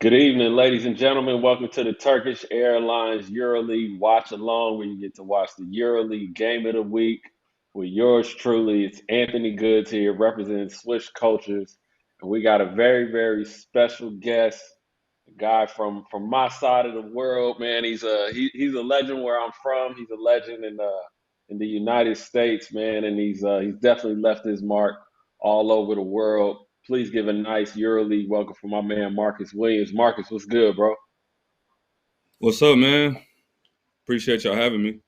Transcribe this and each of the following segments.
Good evening, ladies and gentlemen. Welcome to the Turkish Airlines EuroLeague Watchalong, where you get to watch the EuroLeague Game of the Week with yours truly. It's Anthony Goods here, representing Swish Cultures, and we got a very, very special guest, a guy from my side of the world. Man, he's a legend where I'm from. He's a legend in the United States, man, and he's definitely left his mark all over the world. Please give a nice EuroLeague welcome for my man Marcus Williams. Marcus, what's good, bro? What's up, man? Appreciate y'all having me.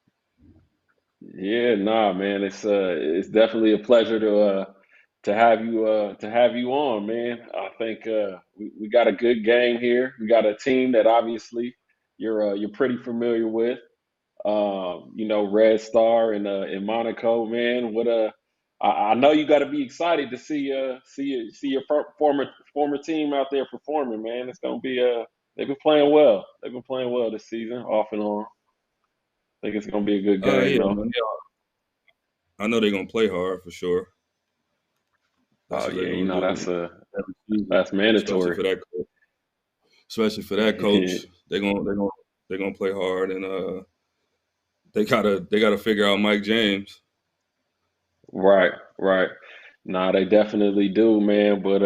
Yeah, nah, man, it's definitely a pleasure to have you on, man. I think we got a good game here. We got a team that obviously you're pretty familiar with. Red Star in Monaco, man. I know you got to be excited to see your former team out there performing, man. It's gonna be they've been playing well. They've been playing well this season, off and on. I think it's gonna be a good game, Yeah, though. man. I know they're gonna play hard for sure. That's Oh what they're yeah, gonna do every season, that's especially mandatory. for that coach. Especially for that coach, they're gonna play hard, and they gotta figure out Mike James. Right, right. Nah, they definitely do, man. But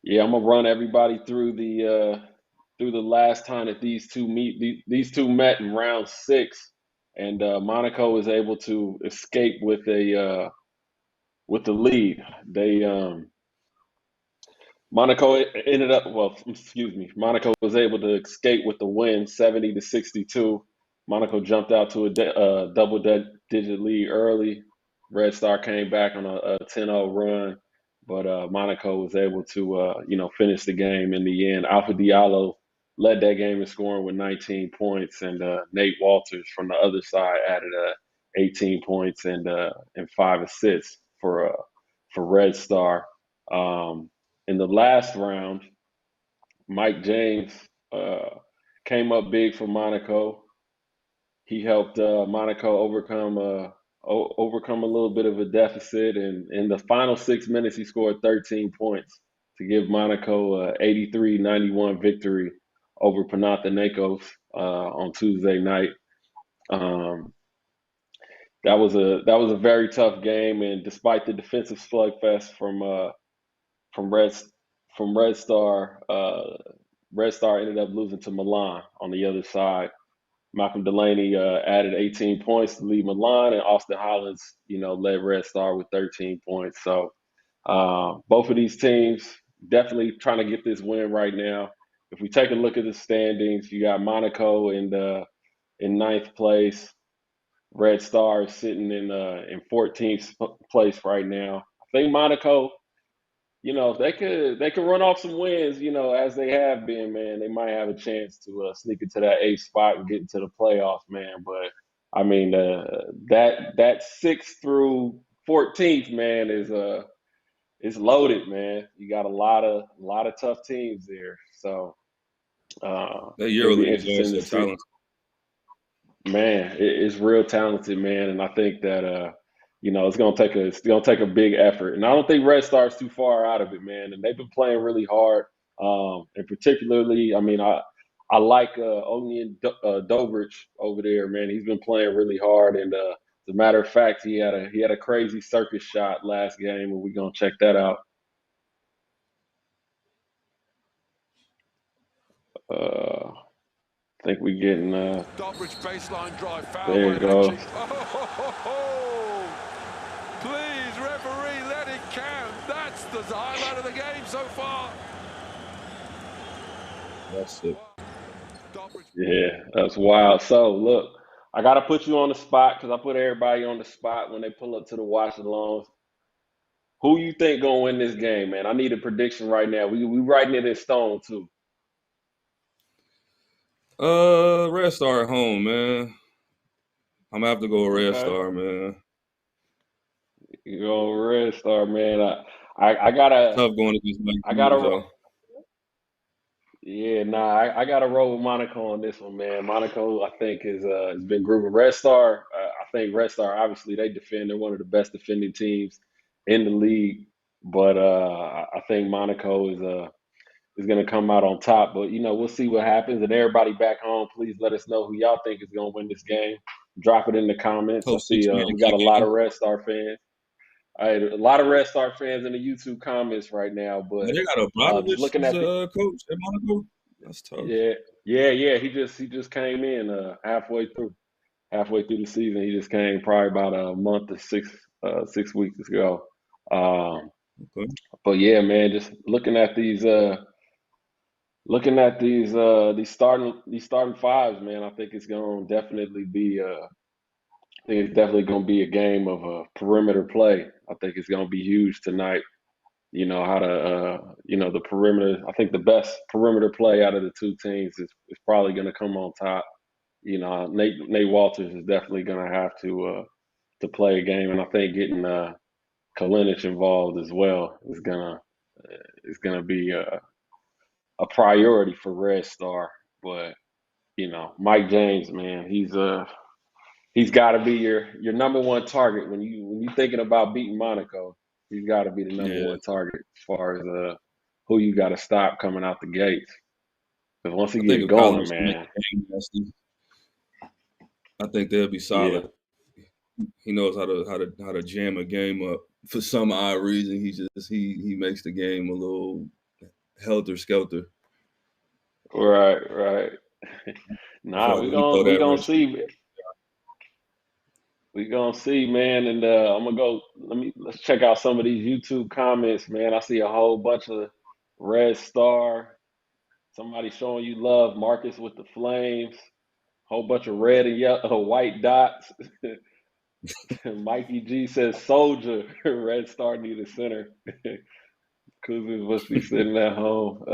yeah, I'm gonna run everybody through the last time that these two met in round six, and Monaco was able to escape with the lead. They Monaco ended up well, excuse me. Monaco was able to escape with the win, 70-62. Monaco jumped out to a double-digit lead early. Red Star came back on a 10-0 run, but Monaco was able to finish the game in the end. Alpha Diallo led that game in scoring with 19 points, and Nate Walters from the other side added 18 points and 5 assists for Red Star. In the last round, Mike James uh, came up big for Monaco. He helped Monaco overcome a little bit of a deficit, and in the final 6 minutes, he scored 13 points to give Monaco a 83-91 victory over Panathinaikos on Tuesday night. Um, that was a very tough game, and despite the defensive slugfest from Red from Red Star. Red Star ended up losing to Milan on the other side. Malcolm Delaney added 18 points to lead Milan, and Austin Hollins, led Red Star with 13 points. So both of these teams definitely trying to get this win right now. If we take a look at the standings, you got Monaco in ninth place. Red Star is sitting in 14th place right now. I think Monaco, if they could run off some wins, as they have been, man, they might have a chance to sneak into that eighth spot and get into the playoffs, man. But I mean, that sixth through 14th, man, is loaded, man. You got a lot of tough teams there, so That it'll be EuroLeague interesting joints to are see. talented. Man, it's real talented, man, and I think that it's gonna take a big effort, and I don't think Red Star's too far out of it, man. And they've been playing really hard, and particularly, I mean, I like Ognian Dobrich over there, man. He's been playing really hard, and as a matter of fact, he had a crazy circus shot last game, and we're gonna check that out. I think we getting Dobrich baseline drive foul there by you go. Hachi. Oh, please, referee, let it count. That's the highlight of the game so far. That's it. Dobrich. Yeah, that's wild. So look, I gotta put you on the spot because I put everybody on the spot when they pull up to the watch alongs. Who you think gonna win this game, man? I need a prediction right now. We writing it in stone too. Red Star at home, man. I'm gonna have to go with Red Okay, Star, man. you go Red Star, man. I gotta Tough going against Mike I gotta James, though. yeah, nah. I gotta roll with Monaco on this one, man. Monaco, I think, has been grooving. Red Star, I think Red Star, obviously, they defend. They're one of the best defending teams in the league. But I think Monaco is gonna come out on top. But we'll see what happens. And everybody back home, please let us know who y'all think is gonna win this game. Drop it in the comments. I Hope see 6 man we got a lot kicking. of Red Star fans. All right, a lot of Red Star fans in the YouTube comments right now. But They got a just Brodovich looking as at the a coach at Monaco. That's tough. yeah. He just came in halfway through the season. He just came probably about a month or 6 weeks ago. Um, Okay. but yeah, man, just looking at these starting fives, man. I think it's gonna definitely be a game of perimeter play. I think it's gonna be huge tonight. How to the perimeter. I think the best perimeter play out of the two teams is probably gonna come on top. Nate Walters is definitely gonna have to play a game, and I think getting Kalinic involved as well is gonna be a priority for Red Star. But Mike James, man, he's got to be your number one target when you thinking about beating Monaco. He's got to be the number Yeah. one target as far as who you got to stop coming out the gates. Because once he I think get if Collins going, can make man, the game nasty, I think they'll be yeah, solid. He knows how to jam a game up. For some odd reason, he makes the game a little helter skelter. right. I feel Nah, like we if he throw gonna we that gonna wrench, see. We gonna see, man, and I'm gonna go. Let's check out some of these YouTube comments, man. I see a whole bunch of Red Star. Somebody showing you love, Marcus with the Flames. Whole bunch of red and yellow, white dots. Mikey G says soldier. Red Star need a center. Cousins must be sitting at home.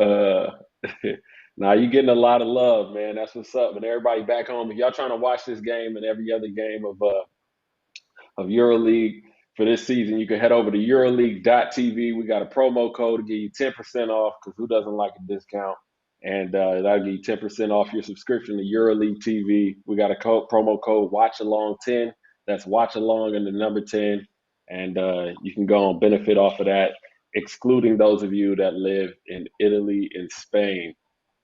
Now you getting a lot of love, man. That's what's up. And everybody back home, if y'all trying to watch this game and every other game of EuroLeague for this season, you can head over to EuroLeague.tv. We got a promo code to give you 10% off because who doesn't like a discount? And that'll give you 10% off your subscription to EuroLeague TV. We got a promo code Watchalong10. That's Watchalong and the number 10. And you can go and benefit off of that, excluding those of you that live in Italy and Spain.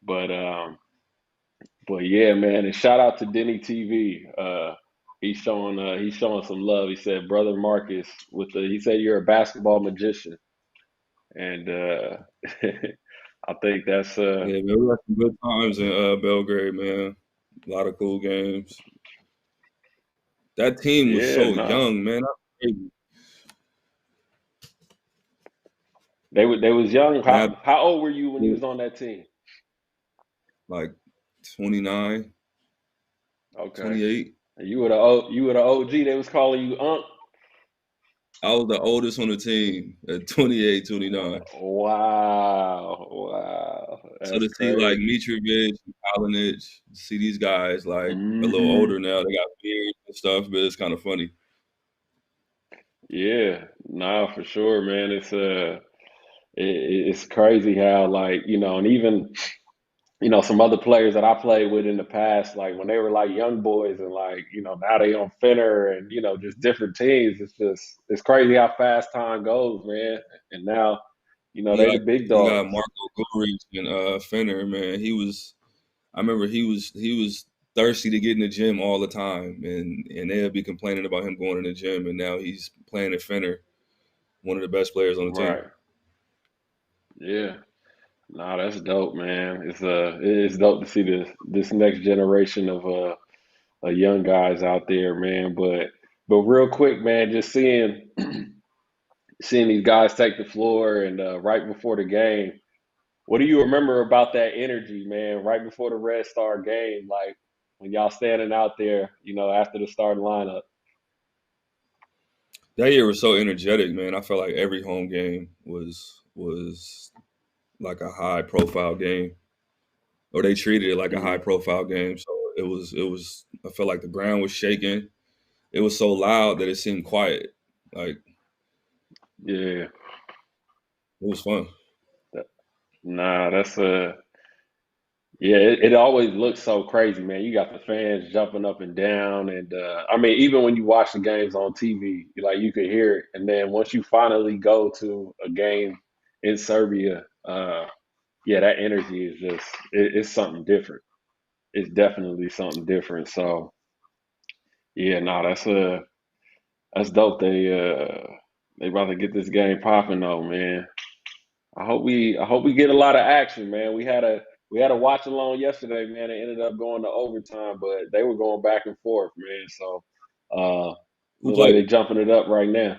But yeah, man, and shout out to Denny TV. He's showing some love. He said, "Brother Marcus, he said you're a basketball magician," and I think that's yeah, man, we had some good times in Belgrade, man. A lot of cool games. That team was yeah, so no, young, man. they was young. Now, How old were you when you was on that team? like 29, Okay, 28. you were the OG. They was calling you Unc. I was the oldest on the team at 28, 29. Wow, So that's to see like crazy. Mitrovic, Kalinic, see these guys like a little Hmm. older now, they got beards and stuff, but it's kind of funny. Yeah, nah, for sure, man. It's crazy how and even some other players that I played with in the past, like when they were like young boys and now they on Finner and just different teams. It's crazy how fast time goes, man. And now they the big You got dogs. Marco Goric and Fenner, man. I remember he was thirsty to get in the gym all the time, and they'll be complaining about him going in the gym, and now he's playing at Fenner, one of the best players on the team. Right. Yeah. Nah, that's dope, man. It's dope to see this next generation of young guys out there, man. But real quick, man, just seeing these guys take the floor and right before the game. What do you remember about that energy, man? Right before the Red Star game, like when y'all standing out there, after the starting lineup. That year was so energetic, man. I felt like every home game was like a high profile game, or they treated it like a high Hmm. profile game. So it was. I felt like the ground was shaking. It was so loud that it seemed quiet. Like Yeah. it was fun. Nah, that's yeah. It always looks so crazy, man. You got the fans jumping up and down, and I mean, even when you watch the games on TV, you could hear it. And then once you finally go to a game in Serbia, yeah, that energy is just it's something different. It's definitely something different. So yeah, no, that's dope. They about to get this game popping though, man. I hope we get a lot of action, man. We had a watch along yesterday, man. It ended up going to overtime, but they were going back and forth, man. So uh Who look like played? they're jumping it up right now.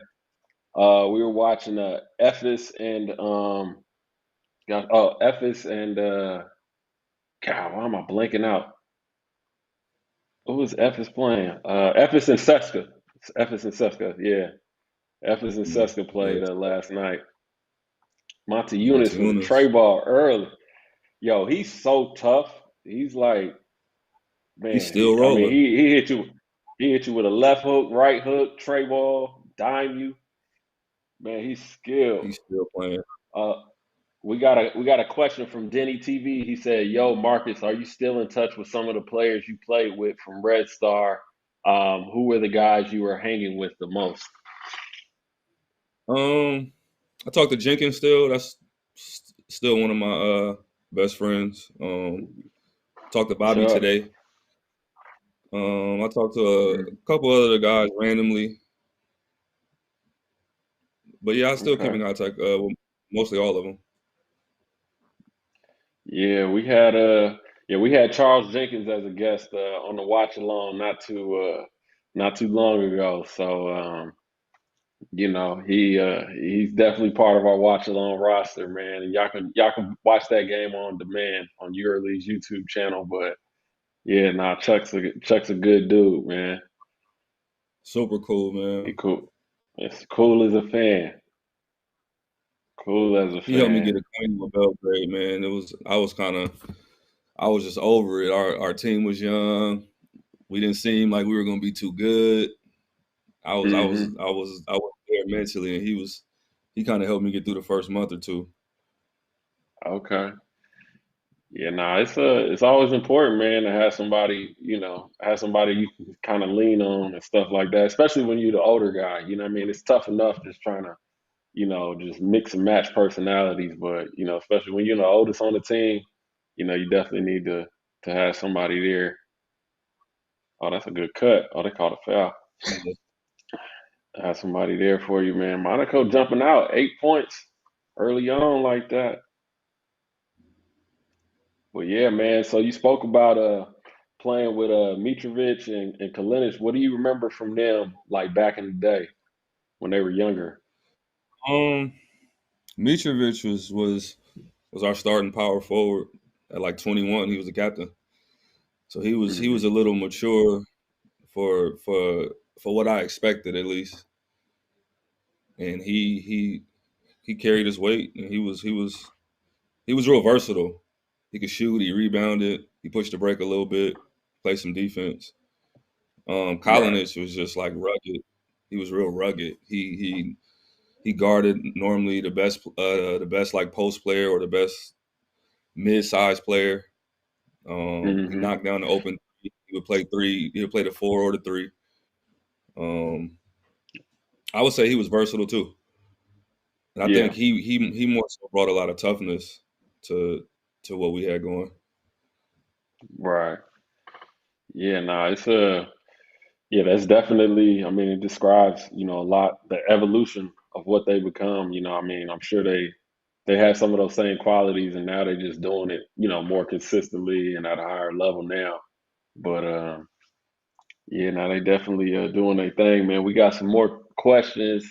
We were watching Ephes and Ephes and God, why am I blanking out? Who was Ephes playing? Ephes and Seska. Ephes and Seska, yeah. Ephes and Seska Yeah, played last night. Monty Eunice with a tray Montunis. ball early. Yo, he's so tough. He's like, He's man, still I mean, rolling. he hit you with a left hook, right hook, tray ball, dime you. Man, he's skilled. He's still playing. Uh, we got a question from Denny TV. He said, "Yo, Marcus, are you still in touch with some of the players you played with from Red Star? Who were the guys you were hanging with the most?" Um, I talked to Jenkins still. That's still one of my best friends. Talked to Bobby Chuck. today. I talked to Mhm. a couple other guys randomly, but yeah, I still keep Okay. in contact with mostly all of them. Yeah, we had Charles Jenkins as a guest on the watch along not too long ago. So he's definitely part of our watch along roster, man. And y'all can watch that game on demand on EuroLeague's YouTube channel. But yeah, nah, Chuck's a good dude, man. Super cool, He man. cool. It's cool as a fan. Cool as a He helped me get fan. acquainted with Belgrade, man. I was just over it. Our team was young. We didn't seem like we were gonna be too good. Hmm. I was there mentally, and he kind of helped me get through the first month or two. Okay. Yeah, nah, it's always important, man, to have somebody you can kind of lean on and stuff like that, especially when you're the older guy. You know what I mean? It's tough enough just trying to, just mix and match personalities, but especially when you're the oldest on the team, you definitely need to have somebody there. Oh, that's a good cut. Oh, they called a foul. Yeah. Have somebody there for you, man. Monaco jumping out 8 points early on like that. Well, yeah, man. So you spoke about playing with Mitrovic and Kalinic. What do you remember from them like back in the day when they were younger? Um, Mitrovic was our starting power forward at like 21. He was the captain, so he was Hmm. a little mature for for for what I expected at least, and he carried his weight, and he was real versatile. He could shoot, he rebounded, he pushed the break a little bit, played some defense. Right. Kalinic was just like rugged. He was real rugged. He guarded normally the best like post player or the best mid-sized player. He Hmm. knocked down the open three. He would play three. He would play the four or the three. Um, I would say he was versatile too, and I think Yeah. he more so brought a lot of toughness to what we had going. Right. Yeah. Nah. Yeah. That's definitely. I mean, it describes a lot the evolution of what they become. I mean, I'm sure they have some of those same qualities, and now they're just doing it more consistently and at a higher level now. But yeah, now they definitely doing their thing, man. We got some more questions.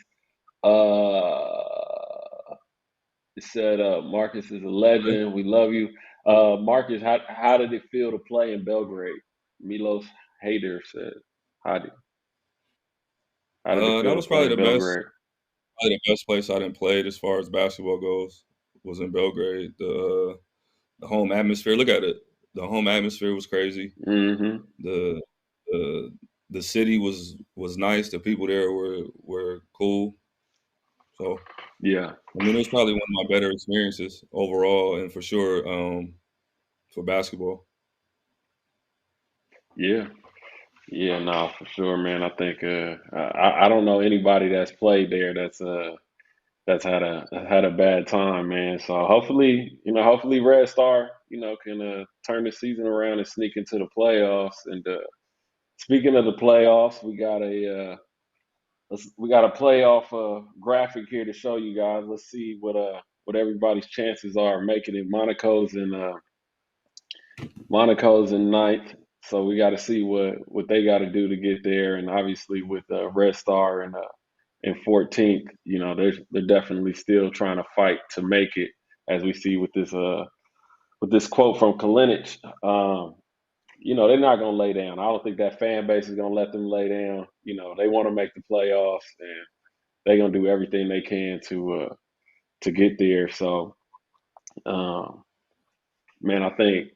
It said Marcus is a Okay. legend. We love you. Marcus, how did it feel to play in Belgrade? Milos Hader said, how did how did it That feel to was play in Belgrade? probably the best place I didn't play as far as basketball goes was in Belgrade. The home atmosphere. Look at it. The home atmosphere was crazy. Hmm. The the the city was nice. The people there were cool. So Yeah, I mean, it was probably one of my better experiences overall, and for sure for basketball. yeah, yeah. No, for sure, man. I think I don't know anybody that's played there that's had a bad time, man. So hopefully Red Star, can turn the season around and sneak into the playoffs. And speaking of the playoffs, we got a playoff graphic here to show you guys. Let's see what everybody's chances are of making it. Monaco's in ninth, so we got to see what they got to do to get there. And obviously with Red Star and in 14th, they're definitely still trying to fight to make it, as we see with this quote from Kalinic. They're not going to lay down. I don't think that fan base is going to let them lay down. They want to make the playoffs, and they're going to do everything they can to get there. So, man, I think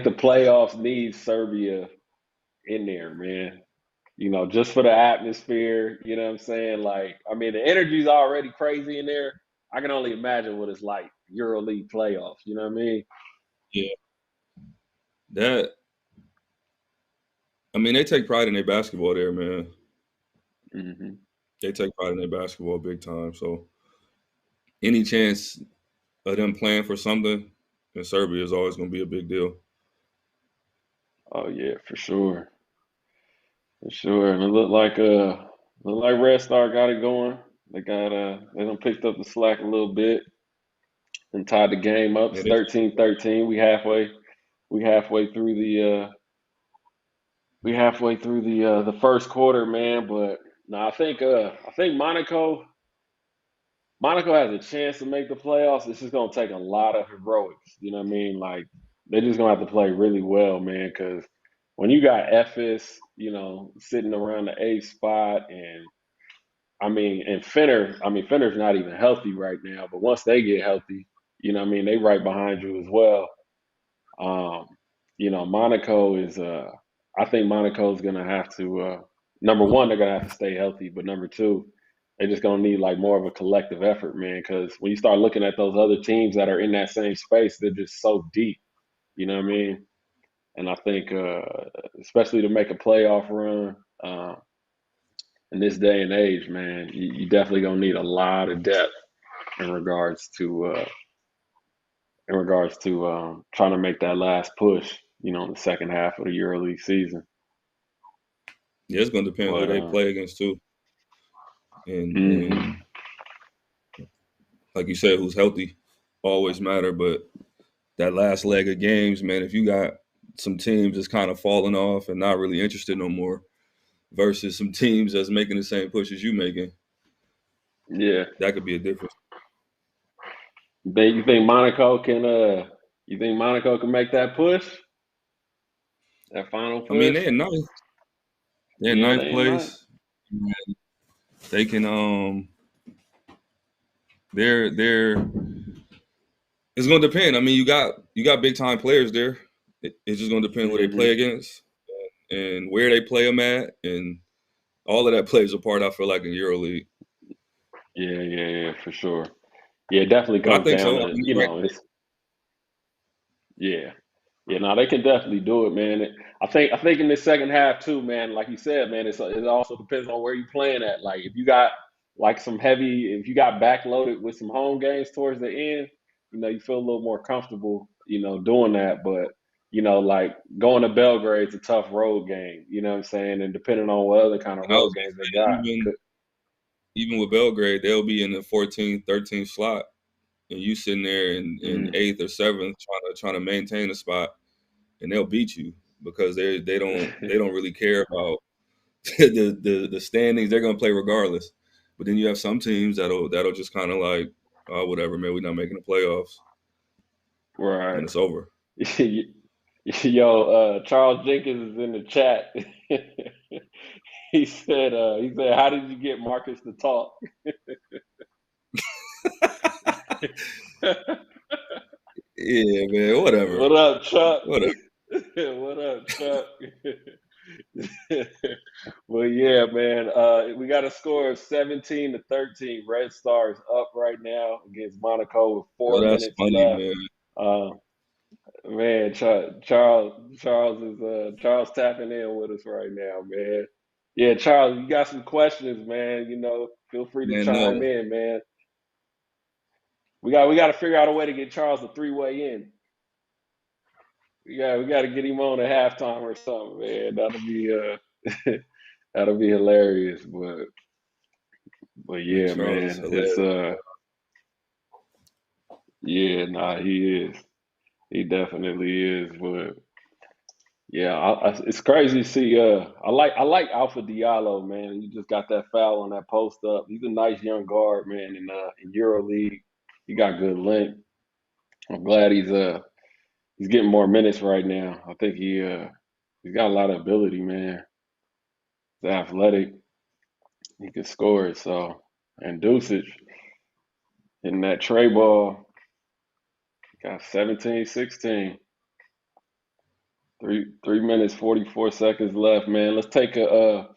the playoffs need Serbia in there, man. Just for the atmosphere, you know what I'm saying? Like, I mean, the energy's already crazy in there. I can only imagine what it's like, EuroLeague playoffs, you know what I mean? Yeah, that. I mean, they take pride in their basketball there, man. Hmm. They take pride in their basketball big time. So any chance of them playing for something in Serbia is always going to be a big deal. Oh yeah, for sure. For sure. And it look like Red Star got it going. They done picked up the slack a little bit and tied the game up. Yeah, It's 13-13. We halfway through the first quarter, man. But no, I think Monaco has a chance to make the playoffs. It's just gonna take a lot of heroics. You know what I mean? Like they're just gonna have to play really well, man. Because when you got Ephes, sitting around the eighth spot, and Fenner's not even healthy right now. But once they get healthy, they right behind you as well. Um, Monaco is. I think Monaco's gonna have to. Number one, they're gonna have to stay healthy, but number two, they're just gonna need like more of a collective effort, man. Because when you start looking at those other teams that are in that same space, they're just so deep. You know what I mean? And I think, especially to make a playoff run in this day and age, man, you definitely gonna need a lot of depth in regards to trying to make that last push. In the second half of the EuroLeague season. yeah, it's going to depend who But they play against too, mhm. and like you said, who's healthy always matter. But that last leg of games, man, if you got some teams that's kind of falling off and not really interested no more, versus some teams that's making the same push as you making, Yeah. that could be a difference. You think Monaco can make that push? That final I mean, push? they're in ninth. They're in Yeah, ninth they ain't not. place. They can they're it's gonna depend. I mean, you got big time players there. It's just gonna depend who they Hmm. play against and where they play them at, and all of that plays a part. I feel like in EuroLeague, Yeah, for sure. Yeah, it definitely but I comes think down so. I to, mean, right there. it's yeah. Yeah, no, they can definitely do it, man. I think in the second half too, man. Like you said, man, it also depends on where you're playing at. Like if you got if you got backloaded with some home games towards the end, you feel a little more comfortable, doing that. But like going to Belgrade's a tough road game. You know what I'm saying? And depending on what other kind of And I road was games they gonna say, got, even with Belgrade, they'll be in the 14th, 13th slot, and you sitting there in mm, eighth or seventh trying to maintain a spot, and they'll beat you because they don't really care about the standings. They're gonna play regardless. But then you have some teams that'll just kind of like, oh, whatever, man, we're not making the playoffs, right. and it's over. Yo, Charles Jenkins is in the chat. He said, how did you get Marcus to talk? Yeah, man, whatever, What up, Chuck? whatever. What up, Chuck? Well, yeah, man. We got a score of 17-13. Red Stars up right now against Monaco with Yo, four that's minutes funny, left. man. Uh, Man, Charles tapping in with us right now, man. Yeah, Charles, you got some questions, man. Feel free to Man, chime no, in, man. We got to figure out a way to get Charles a three-way in. We got to get him on at halftime or something, man. That'll be hilarious. But man, yeah, Charles is man, hilarious. yeah, nah, he is. He definitely is. But yeah, it's crazy to see. I like Alpha Diallo, man. He just got that foul on that post up. He's a nice young guard, man. In EuroLeague, he got good length. I'm glad he's getting more minutes right now. I think he's got a lot of ability, man. He's athletic. He can score it. So, and Dusich hitting that tray ball, got 17, 16. 3 minutes 44 seconds left, man. Let's take a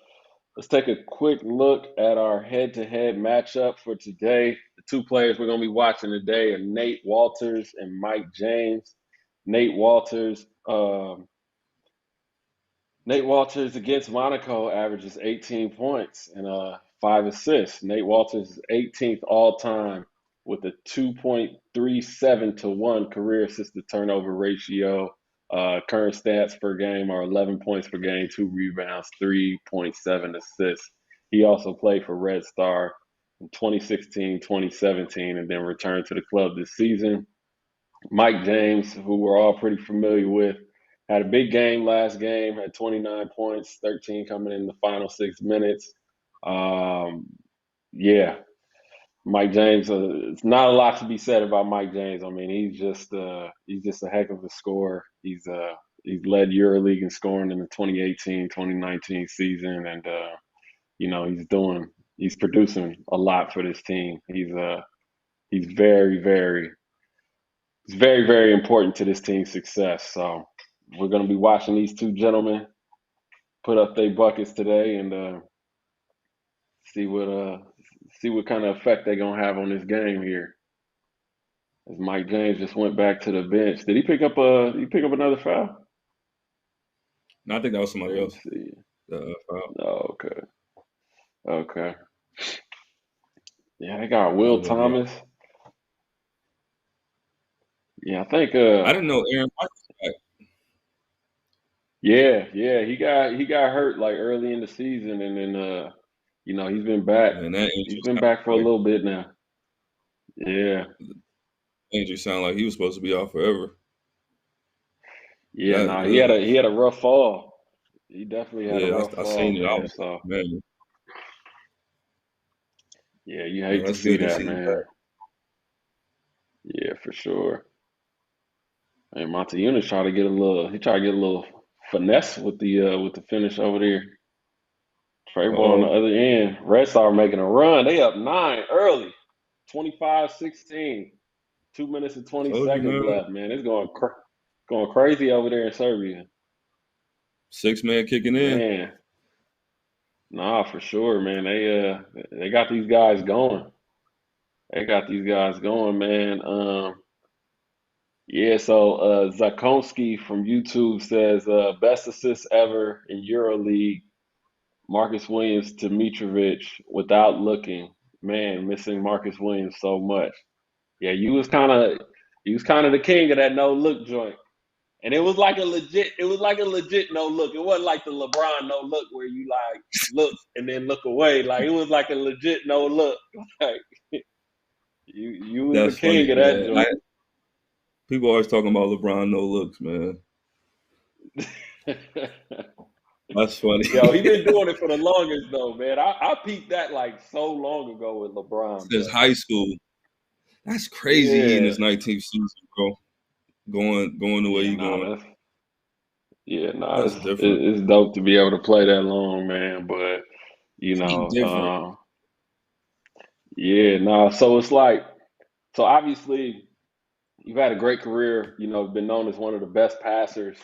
quick look at our head-to-head matchup for today. The two players we're going to be watching today are Nate Walters and Mike James. Nate Walters, Nate Walters against Monaco averages 18 points and 5 assists. Nate Walters is 18th all-time with a 2.37 to 1 career assist-to-turnover ratio. Current stats per game are 11 points per game, 2 rebounds, 3.7 assists. He also played for Red Star in 2016, 2017, and then returned to the club this season. Mike James, who we're all pretty familiar with, had a big game last game, had 29 points, 13 coming in the final 6 minutes. Um, yeah, Mike James. It's not a lot to be said about Mike James. I mean, he's just a heck of a scorer. He's led EuroLeague in scoring in the 2018-2019 season, and he's producing a lot for this team. He's very, very it's very, very important to this team's success. So we're going to be watching these two gentlemen put up their buckets today and see what kind of effect they're going to have on this game here. As Mike James just went back to the bench. Did he pick up another foul? No, I think that was Let somebody me else. see. Foul. Oh, okay. Okay. Yeah, they got Will But yeah, Thomas. Yeah, I think I didn't know Aaron Rodgers was back. yeah, he got hurt like early in the season and then he's been back. Man, that He's injury been sound back for a like little bit now. Yeah. injury sound like he was supposed to be out forever. Yeah, That nah, he had a rough fall. He definitely had a yeah, rough I fall, seen it. I man. was So man, yeah, you man, hate to that's see good to that, see him man. back. Yeah, for sure. And Monteuni's try to get a little finesse with the finish over there. Trey ball on the Oh, other end. Red Star making a run. They up 9 early. 25-16. 2 minutes and 20 told you, seconds man. left, man. It's going crazy over there in Serbia. 6 man kicking in. Man, nah, for sure, man. They got these guys going. They got these guys going, man. Yeah, so Zakonski from YouTube says best assist ever in EuroLeague. Marcus Williams to Mitrovic without looking. Man, missing Marcus Williams so much. Yeah, you was kind of the king of that no look joint. And it was like a legit no look. It wasn't like the LeBron no look where you like look and then look away. Like it was like a legit no look. Like you was the That's funny, king of that man. joint. People always talking about LeBron no looks, man. That's funny. Yo, he been doing it for the longest though, man. I peeped that like so long ago with LeBron, Since but high school. That's crazy. He in yeah, his 19th season, bro. Going the way yeah, he nah, going. it's, That's different. it's dope to be able to play that long, man. But you He know, different. yeah, nah. So it's like, so obviously you've had a great career. Been known as one of the best passers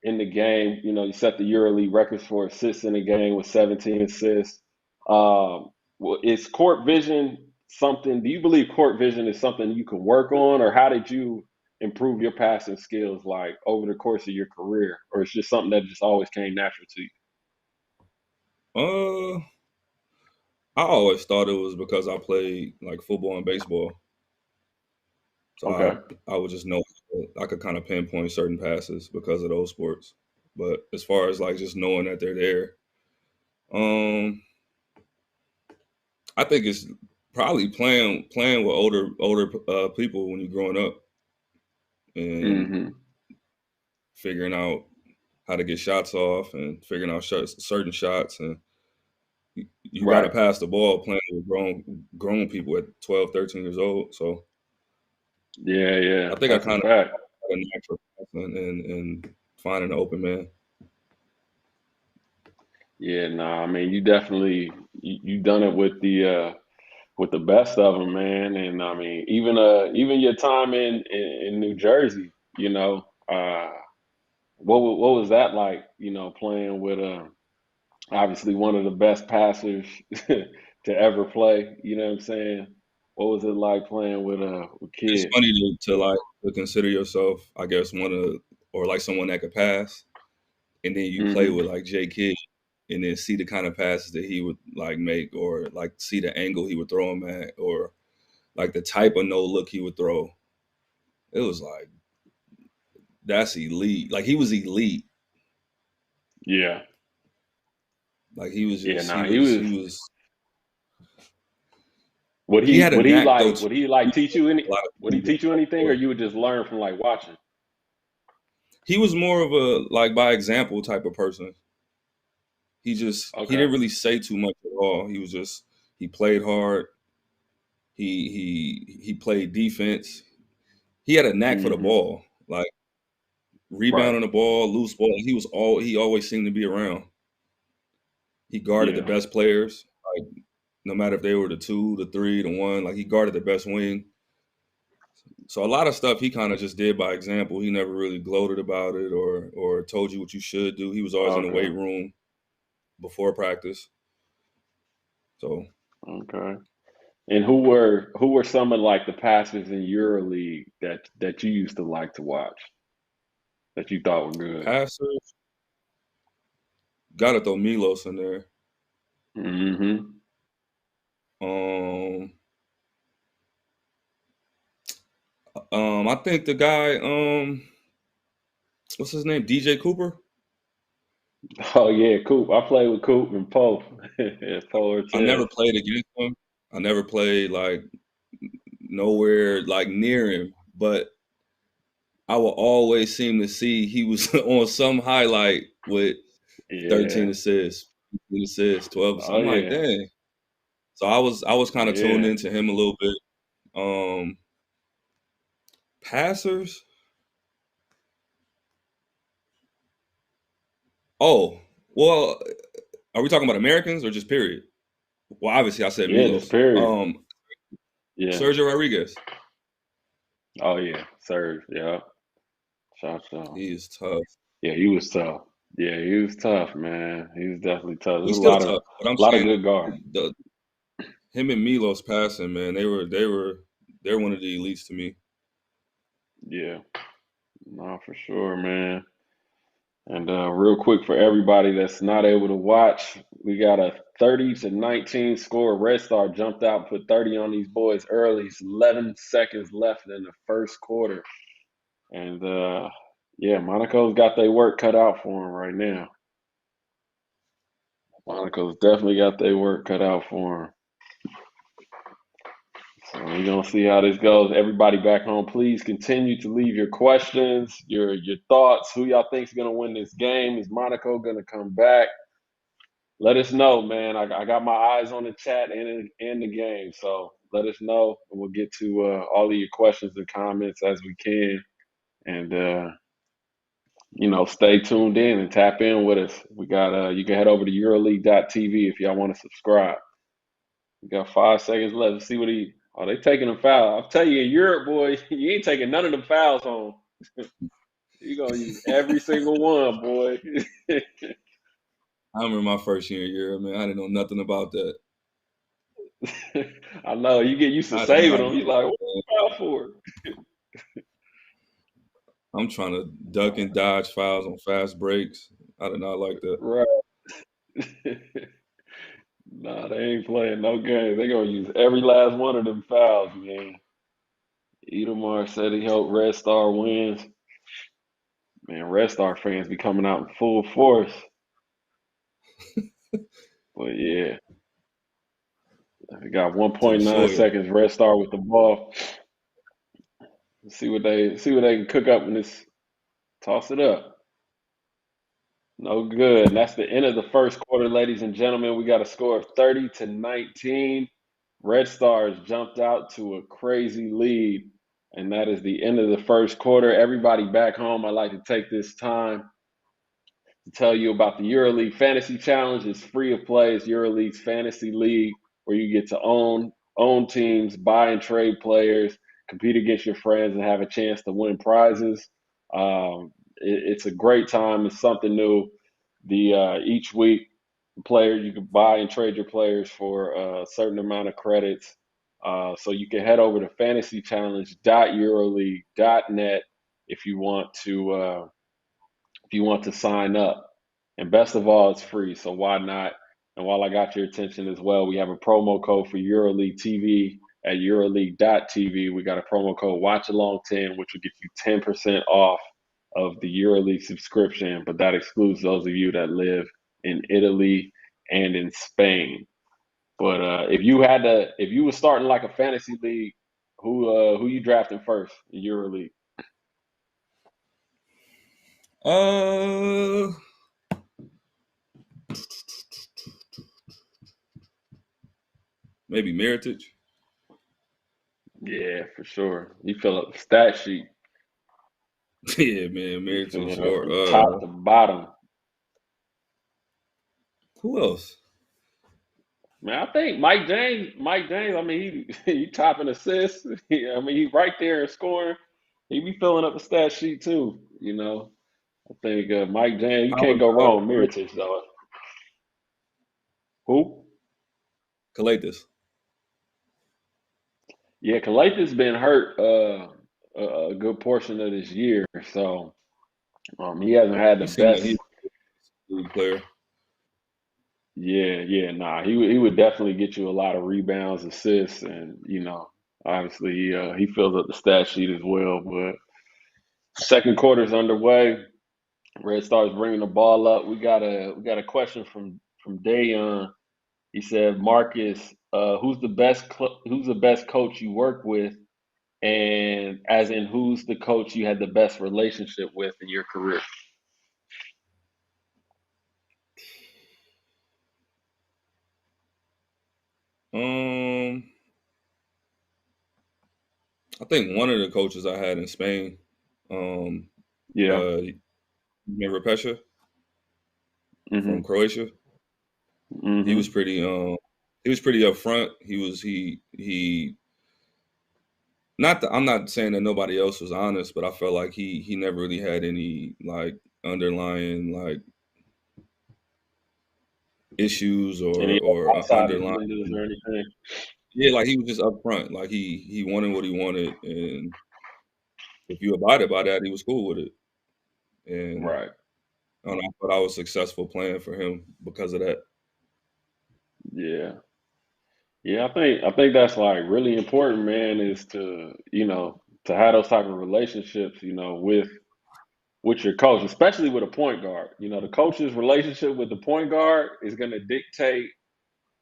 in the game. You set the EuroLeague records for assists in the game with 17 assists. Is court vision something? Do you believe court vision is something you can work on, or how did you improve your passing skills like over the course of your career, or it's just something that just always came natural to you? Uh, I always thought it was because I played like football and baseball. So Okay. I would just know I could kind of pinpoint certain passes because of those sports. But as far as like just knowing that they're there, um, I think it's probably playing with older people when you're growing up and Mm-hmm. figuring out how to get shots off and figuring out certain shots, and you got to Right. pass the ball playing with grown people at 12, 13 years old. So Yeah. I think I That's a kind of fact. have a knack for passing and finding an open man. Yeah, nah, I mean, you definitely you done it with the best of them, man. And I mean, even your time in New Jersey, what was that like? Playing with obviously one of the best passers to ever play. You know what I'm saying? What was it like playing with It's kids? funny to like to consider yourself, I guess, one of or like someone that could pass, and then you play Hmm. with like J Kidd, and then see the kind of passes that he would like make, or like see the angle he would throw them at, or like the type of no look he would throw. It was like that's elite. Like he was elite. Yeah, Like he was yeah. just Nah, he was. Would he he had a would he knack though like too. would he like teach you A lot of would he things teach you anything, or before. you would just learn from like watching? He was more of a like by example type of person. He Okay. didn't really say too much at all. He was just he played hard. He played defense. He had a knack for the Hmm. ball, like Right. rebounding the ball, loose ball. He always seemed to be around. He guarded the Yeah. best players, like no matter if they were the two, the three, the one. Like he guarded the best wing. So a lot of stuff he kind of just did by example. He never really gloated about it or told you what you should do. He was always in the Okay. weight room before practice. So Okay. And who were some of like the passers in EuroLeague that you used to like to watch that you thought were good? passers, got to throw Milos in there. Hmm. Um, I think the guy, what's his name, DJ Cooper. Oh yeah, Coop. I played with Coop and Poe. Yeah, Poe I never Ortiz. played against him. I never played like nowhere like near him, but I will always seem to see he was on some highlight with 13 Yeah. assists, 15 assists, 12 assists. Oh I'm like, yeah. dang. So I was kind of tuned Yeah. into him a little bit. Um, passers. Oh, well, are we talking about Americans or just period? Well, obviously I said Yeah. Just Milos. period. Yeah. Sergio Rodriguez. Oh yeah. Serge. Yeah. Shout out. He is tough. Yeah, he was tough. Yeah, he was tough, man. He was definitely tough. There's He's a still lot of tough, but I'm lot of saying good guards. the him and Milos passing, man, they're one of the elites to me. Yeah. No, for sure, man. And real quick for everybody that's not able to watch, we got a 30-19 score. Red Star jumped out and put 30 on these boys early. It's 11 seconds left in the first quarter. And yeah, Monaco's got their work cut out for them right now. Monaco's definitely got their work cut out for them. So we're gonna see how this goes. Everybody back home, please continue to leave your questions, your thoughts. Who y'all think's gonna win this game? Is Monaco gonna come back? Let us know, man. I got my eyes on the chat and the game, so let us know, and we'll get to all of your questions and comments as we can. And stay tuned in and tap in with us. We got you can head over to EuroLeague.tv if y'all want to subscribe. We got 5 seconds left. Let's see what he. Oh, they taking a foul. I'll tell you, in Europe, boy, you ain't taking none of them fouls home. You gonna use every single one, boy. I remember my first year in Europe, man. I didn't know nothing about that. I know you get used to I did saving not them. know You like, what that. foul for? I'm trying to duck and dodge fouls on fast breaks. I did not like that. Right. Nah, they ain't playing no game. They gonna use every last one of them fouls, man. Edomar said he hoped Red Star wins. Man, Red Star fans be coming out in full force. But yeah, we got To the 1.9 soil. seconds. Red Star with the ball. Let's see what they can cook up in this. Toss it up. No good. And that's the end of the first quarter, ladies and gentlemen. We got a score of 30-19. Red Stars jumped out to a crazy lead, and that is the end of the first quarter. Everybody back home, I'd like to take this time to tell you about the EuroLeague Fantasy Challenge. It's free of play. It's EuroLeague's fantasy league where you get to own teams, buy and trade players, compete against your friends, and have a chance to win prizes. It's a great time. It's something new. Each week, players you can buy and trade your players for a certain amount of credits. So you can head over to fantasychallenge.euroleague.net if you want to sign up. And best of all, it's free, so why not? And while I got your attention as well, we have a promo code for EuroLeague TV at EuroLeague.tv. We got a promo code Watchalong10, which will get you 10% off of the EuroLeague subscription, but that excludes those of you that live in Italy and in Spain. But if you were starting like a fantasy league, who you drafting first in EuroLeague? Uh, maybe Meritage. Yeah, for sure. You fill up the stat sheet. Yeah, man, You Meritage fill for it up sure. from top to bottom. Who else? Man, I think Mike James. I mean, he topping assists. I mean, he's right there in scoring. He be filling up the stat sheet too. I think Mike James. You I can't was go wrong with Miritich though. Who? Calaitis. Yeah, Calatha's been hurt a good portion of this year, so he hasn't had the He seemed like best. he's a league player. Yeah, nah. He would definitely get you a lot of rebounds, assists, and obviously he fills up the stat sheet as well. But second quarter's underway. Red Stars bringing the ball up. We got a question from Dayon. He said, Marcus, who's the best coach you work with, and as in who's the coach you had the best relationship with in your career? Um, I think one of the coaches I had in Spain, um, Yeah. remember Pesha from Mhm. Croatia? He was Mhm. pretty upfront. He not that I'm not saying that nobody else was honest, but I felt like he never really had any like underlying like issues Any or outside underlying. agendas or anything? Yeah, like he was just upfront. Like he wanted what he wanted, and if you abided by that, he was cool with it. And Right. I don't know, I thought I was successful playing for him because of that. Yeah. Yeah, I think that's like really important, man, is to have those type of relationships, with your coach, especially with a point guard. The coach's relationship with the point guard is going to dictate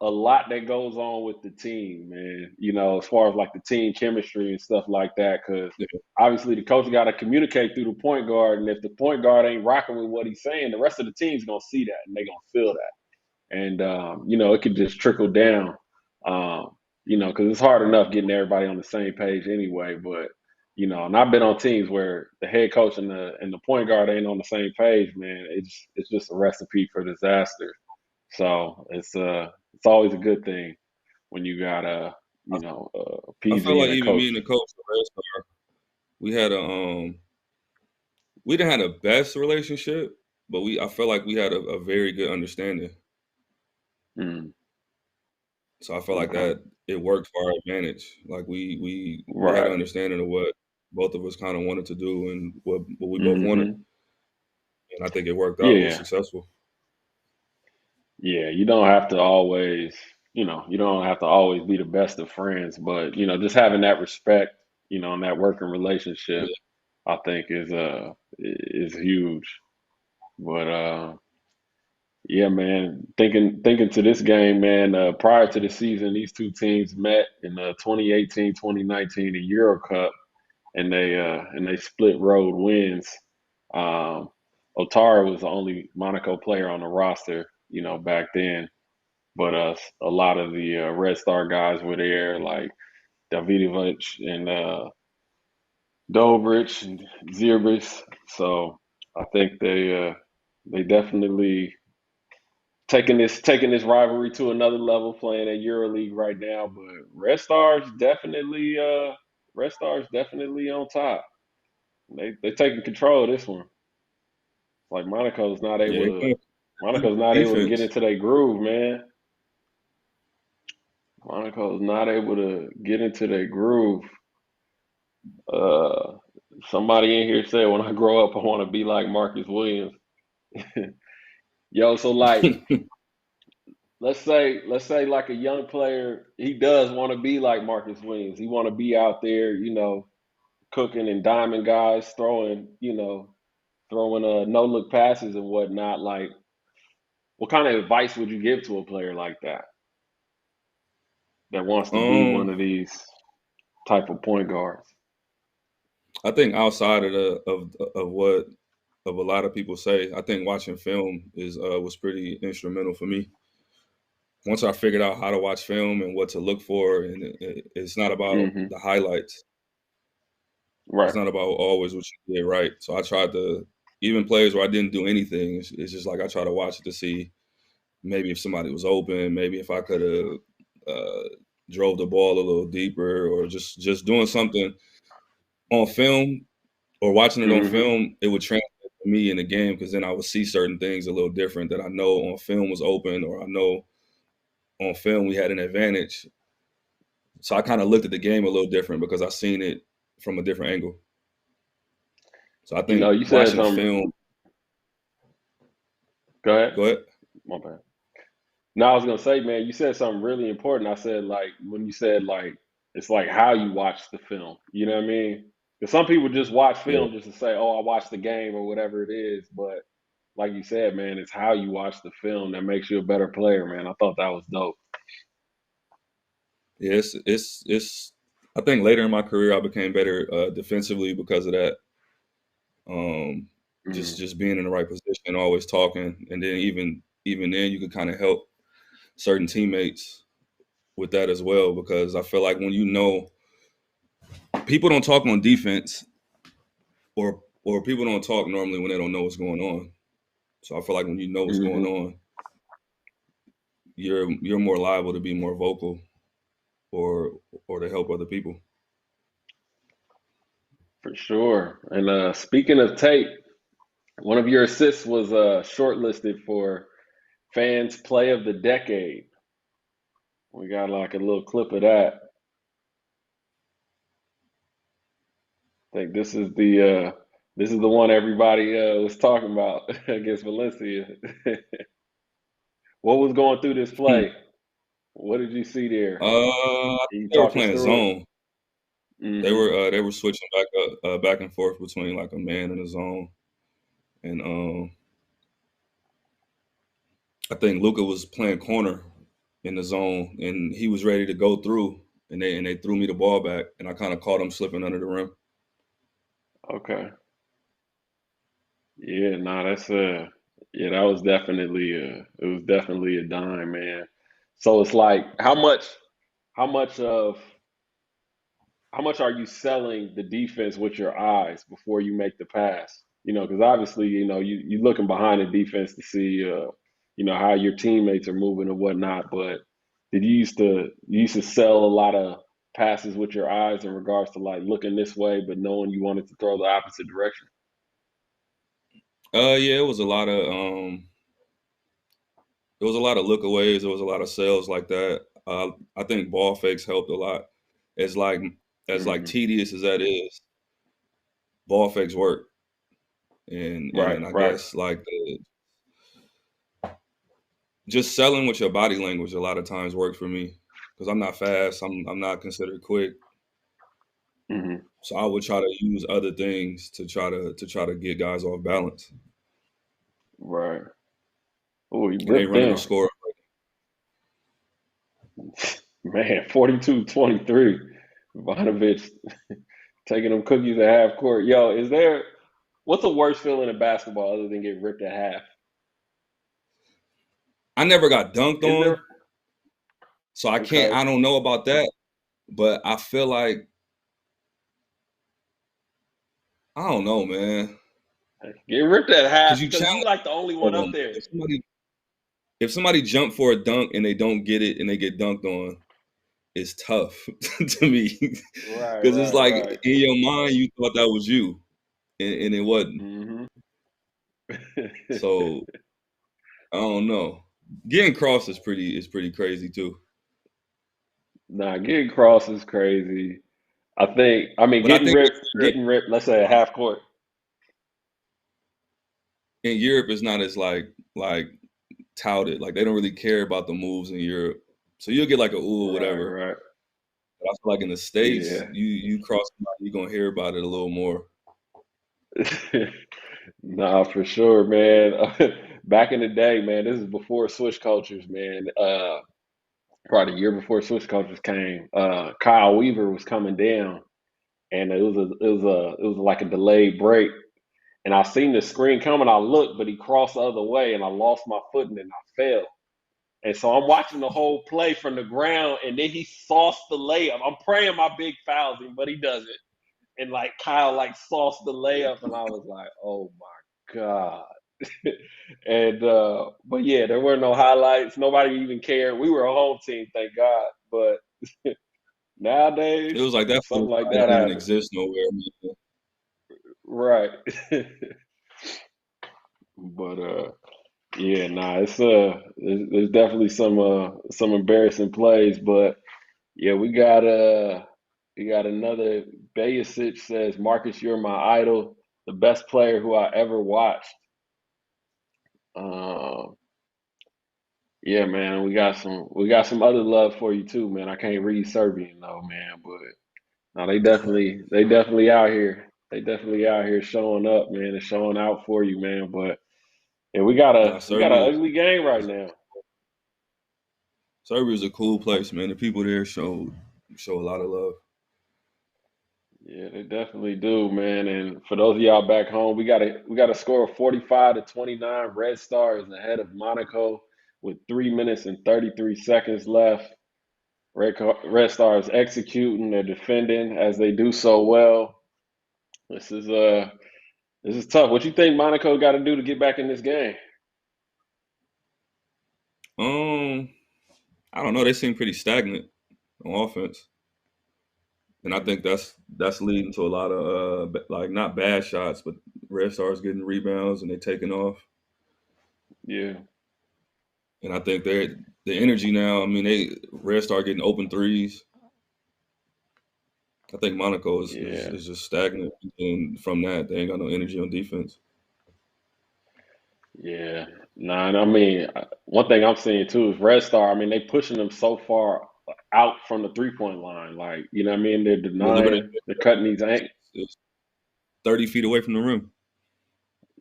a lot that goes on with the team, man. As far as like the team chemistry and stuff like that, because Yeah, obviously the coach got to communicate through the point guard, and if the point guard ain't rocking with what he's saying, the rest of the team's gonna see that and they're gonna feel that, and it could just trickle down, because it's hard enough getting everybody on the same page anyway. But and I've been on teams where the head coach and the point guard ain't on the same page, man. It's just a recipe for disaster. So it's always a good thing when you got a I felt PG like and a even coach. me and the coach, the Red Star, we had we didn't have the best relationship, but I felt like we had a very good understanding. Mm, So I felt like okay, that it worked for our advantage. Like we had an right. understanding of what both of us kind of wanted to do and what we both wanted, Hmm. and I think it worked out. It was Yeah, successful. yeah. You don't have to always. you don't have to always be the best of friends, but just having that respect, and that working relationship, Yeah, I think is huge. But yeah, man, thinking to this game, man, prior to the season, these two teams met in the 2018-2019 EuroCup, and they split road wins. Um, Otara was the only Monaco player on the roster, back then. But a lot of the Red Star guys were there, like Davidovic and Dobrich and Zirbis. So I think they definitely taking this rivalry to another level, playing at EuroLeague right now. But Red Stars definitely on top. They taking control of this one. Like yeah. Monaco's not able to get Defense. into their groove, man. Monaco's not able to get into their groove. Uh, Somebody in here said, "When I grow up, I want to be like Marcus Williams." Yo, so like, let's say like a young player, he does want to be like Marcus Williams. He want to be out there, cooking and diming guys, throwing no look passes and whatnot. Like, what kind of advice would you give to a player like that wants to be one Um, of these type of point guards? I think outside of what of a lot of people say, I think watching film is was pretty instrumental for me. Once I figured out how to watch film and what to look for, and it's not about Hmm. the highlights. It's Right. not about always what you did right. So I tried to, even plays where I didn't do anything. It's just like I try to watch it to see maybe if somebody was open, maybe if I could have drove the ball a little deeper, or just doing something on film or watching it on Hmm. film. It would translate to me in the game because then I would see certain things a little different that I know on film was open, or I know on film we had an advantage. So I kind of looked at the game a little different because I seen it from a different angle. So I think You said watching something. film. Go ahead. Go ahead. My bad. No, I was gonna say, man, you said something really important. I said, like, when you said, like, it's like how you watch the film. You know what I mean? Because some people just watch Yeah. film just to say, "Oh, I watched the game" or whatever it is. But like you said, man, it's how you watch the film that makes you a better player, man. I thought that was dope. Yeah, it's. I think later in my career, I became better defensively because of that. Um, just Mm, just being in the right position, always talking, and then even then, you could kind of help certain teammates with that as well. Because I feel like when people don't talk on defense, or people don't talk normally when they don't know what's going on. So I feel like when you know what's going hmm. on, you're more liable to be more vocal or to help other people. For sure. And speaking of tape, one of your assists was shortlisted for Fans Play of the Decade. We got like a little clip of that. I think this is the one everybody was talking about against Valencia. What was going through this play? What did you see there? I Can you think they were talk us playing through it? zone. Hmm. They were switching back and forth between like a man and a zone, and I think Luca was playing corner in the zone, and he was ready to go through, and they threw me the ball back, and I kind of caught him slipping under the rim. Okay. Yeah, nah, yeah, that was definitely a dime, man. So it's like how much of how much are you selling the defense with your eyes before you make the pass? Because obviously, you looking behind the defense to see, how your teammates are moving and whatnot. But did you used to sell a lot of passes with your eyes in regards to like looking this way, but knowing you wanted to throw the opposite direction? Yeah, it was a lot of lookaways. It was a lot of sales like that. I think ball fakes helped a lot. As like as Hmm. tedious as that is, ball fakes work, Right, and I right. guess like just selling with your body language a lot of times works for me because I'm not fast. I'm not considered quick. Hmm. So I would try to use other things to try to get guys off balance. Right. Oh, he And they ripped running the them. score. Man, 42-23. Ivanovic taking them cookies at half court. Yo, what's the worst feeling in basketball other than getting ripped at half? I never got dunked Is there? on, so I Okay. don't know about that. But I feel like I don't know, man. Getting ripped at half Because you because you challenge like the only one up them. there. If somebody jump for a dunk and they don't get it and they get dunked on, it's tough to me. Right, Because it's right, like right. in your mind you thought that was you, and it wasn't. Hmm. So I don't know. Getting crossed is pretty crazy too. Nah, getting crossed is crazy. I mean, But I getting think getting ripped, let's say at half court. in Europe it's not as like touted. Like they don't really care about the moves in Europe. So you'll get like a ooh or Right, whatever. right. But I feel like in the States, Yeah. you cross somebody, you're gonna hear about it a little more. Nah, for sure, man. Back in the day, man, this is before Swish cultures, man. Probably a year before Swish cultures came. Kyle Weaver was coming down, and it was like a delayed break. And I seen the screen coming. I looked, but he crossed the other way, and I lost my footing and I fell. And so I'm watching the whole play from the ground, and then he sauced the layup. I'm praying my big fouls him, but he doesn't. And like Kyle like sauced the layup, and I was like, oh my God. And but yeah, there were no highlights. Nobody even cared. We were a home team, thank God. But It nowadays, was like that something like it that don't even happens. exist nowhere. Man. Right. But yeah, nah, there's definitely some embarrassing plays, but yeah, we got another. Bayasic says, Marcus, you're my idol, the best player who I ever watched. Um, yeah, man, we got some other love for you too, man. I can't read Serbian though, man, but no, they definitely out here. They definitely out here showing up, man, and showing out for you, man. But yeah, we got Nah, a we got an Serbia ugly game right now. Serbia is a cool place, man. The people there show a lot of love. Yeah, they definitely do, man. And for those of y'all back home, we got a score of 45-29. Red Star is ahead of Monaco with 3 minutes and 33 seconds left. Red Star is executing, they're defending as they do so well. This is uh this is tough. What you think Monaco got to do to get back in this game? Um, I don't know. They seem pretty stagnant on offense, and I think that's leading to a lot of like not bad shots, but Red Stars getting rebounds and they taking off. Yeah, And I think the energy now. I mean, they Red Star getting open threes. I think Monaco yeah, is just stagnant, and from that they ain't got no energy on defense. yeah. Nah, and I mean, one thing I'm seeing too is Red Star. I mean, they pushing them so far out from the 3-point line. Like, you know what I mean? They're They're limited. denying, they're cutting these. It's 30 feet away from the rim.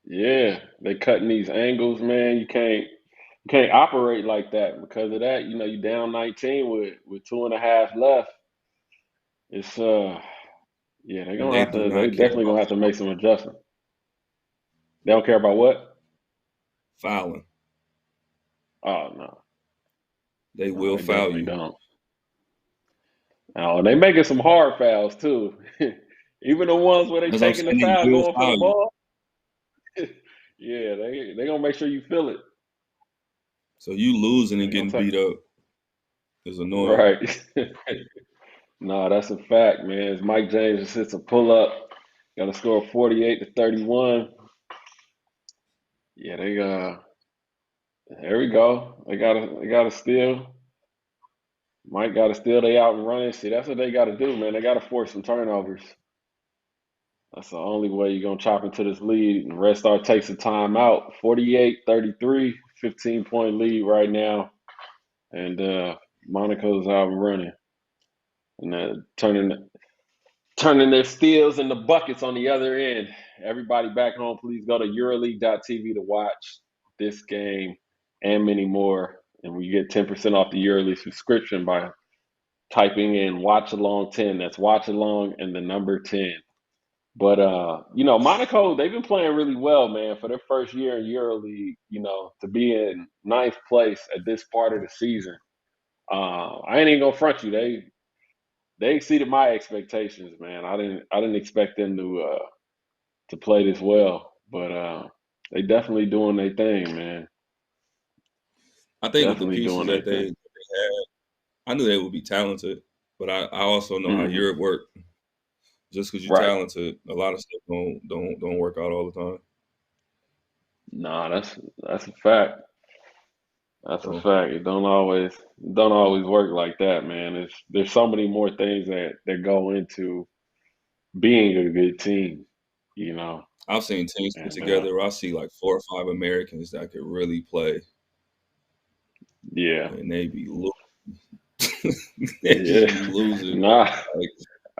Yeah, they cutting these angles, man. You can't operate like that because of that. You know, you down 19 with 2.5 left. It's yeah, they're And gonna they have do to. They not care definitely about gonna have to make some adjustments. They don't care about what? fouling. Oh no, They no, will they foul definitely you. don't. Oh, they making some hard fouls too. Even the ones where they That's what I'm taking the saying. They foul, will going for the foul you. ball. Yeah, they gonna make sure you feel it. So you losing and They gonna getting take beat up is annoying. right. No, that's a fact, man. As Mike James just hits a pull up, got to score 48-31. Yeah, there we go. They got to steal. Mike got to steal. They out and running. See, that's what they got to do, man. They got to force some turnovers. That's the only way you're gonna chop into this lead. And Red Star takes a timeout. 48-33, 15-point lead right now, and Monaco's out and running, and turning their steals into buckets on the other end. Everybody back home, please go to EuroLeague.tv to watch this game and many more. And we get 10% off the EuroLeague subscription by typing in Watchalong 10. That's Watchalong and the number 10. But Monaco, they've been playing really well, man, for their first year in EuroLeague. To be in ninth place at this part of the season. I ain't even gonna front you. They exceeded my expectations, man. I didn't expect them to play this well, but they definitely doing their thing, man. I think with the Definitely pieces doing their that they thing. had, I knew they would be talented, but I also know how Hmm. Europe work. Just because you're Right. talented, a lot of stuff don't work out all the time. Nah, that's a fact. That's a So fact. It don't always work like that, man. There's so many more things that go into being a good team, you know. I've seen teams put And together where I see like 4 or 5 Americans that could really play, yeah, and they be they just yeah. be losing. Nah. Like,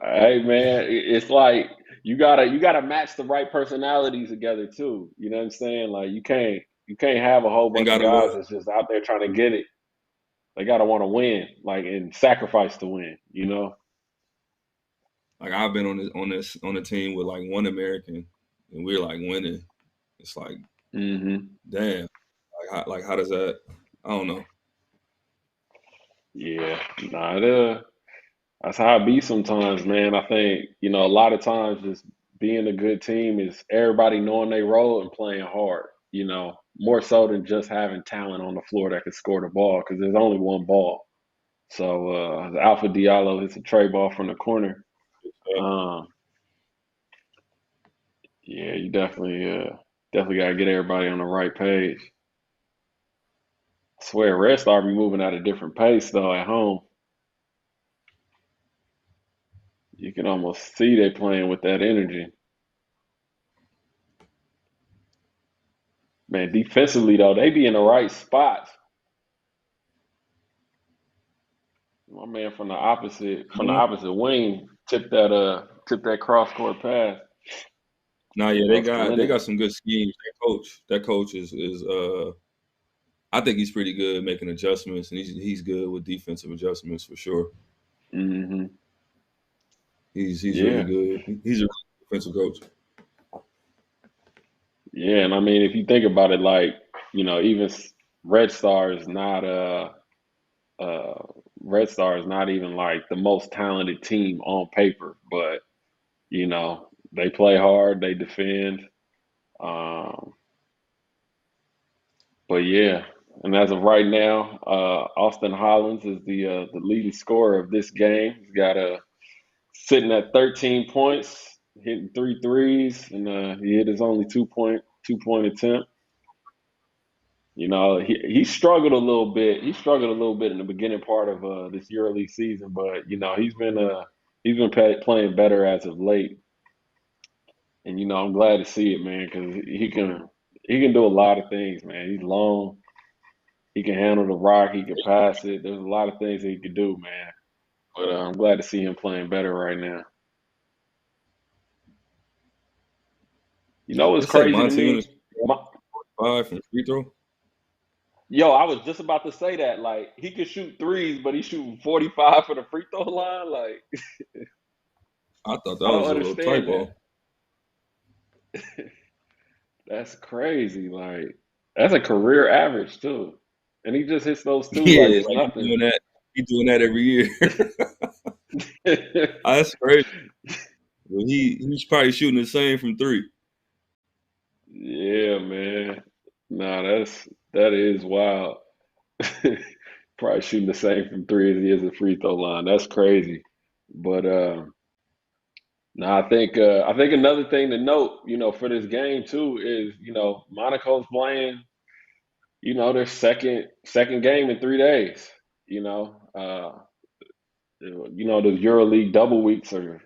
Hey man, it's like you gotta match the right personalities together too. You know what I'm saying? Like you can't have a whole and bunch of gotta guys that's just out there trying to get it. They gotta want to win, like and sacrifice to win. You know? like I've been on a team with like one American, and we're like winning. It's like, Hmm. damn, like how does that? I don't know. Yeah. Nah, that's how it be sometimes, man. I think a lot of times just being a good team is everybody knowing their role and playing hard. More so than just having talent on the floor that can score the ball because there's only one ball. So Alpha Diallo hits a tray ball from the corner. Um, yeah, you definitely gotta get everybody on the right page. I swear, Red Star be moving at a different pace though at home. You can almost see they playing with that energy. Man, defensively though, they be in the right spots. My man from the opposite wing tipped that cross court pass. Nah, yeah, they Must have got went they it. got some good schemes. That coach is I think he's pretty good at making adjustments, and he's good with defensive adjustments for sure. Hmm. He's really Yeah, good. He's a defensive coach. yeah, and I mean, if you think about it, like even Red Star is not uh, Red Star is not even like the most talented team on paper, but they play hard, they defend. Um, but yeah, and as of right now, Austin Hollins is the leading scorer of this game. He's got sitting at 13 points, hitting three threes, and he hit his only two point attempt. He struggled a little bit. He struggled a little bit in the beginning part of this EuroLeague season, but he's been playing better as of late, and I'm glad to see it, man, because he can do a lot of things, man. He's long, he can handle the rock, he can pass it. There's a lot of things that he can do, man. But I'm glad to see him playing better right now. What's They say crazy to Monty me? My, 5 from free throw. Yo, I was just about to say that. Like, he could shoot threes, but he's shooting 45 for the free throw line. Like, I thought I that don't was a little understand that. typo. That's crazy. Like, that's a career average too. And he just hits those two like Yeah, it's like nothing. he doing that every year. That's crazy. Well, he's probably shooting the same from three. Yeah, man. Nah, that is wild. Probably shooting the same from three as he is a free throw line. That's crazy. But no, I think another thing to note, for this game too, is Monaco's playing, their second game in 3 days. You know, uh, those EuroLeague double weeks are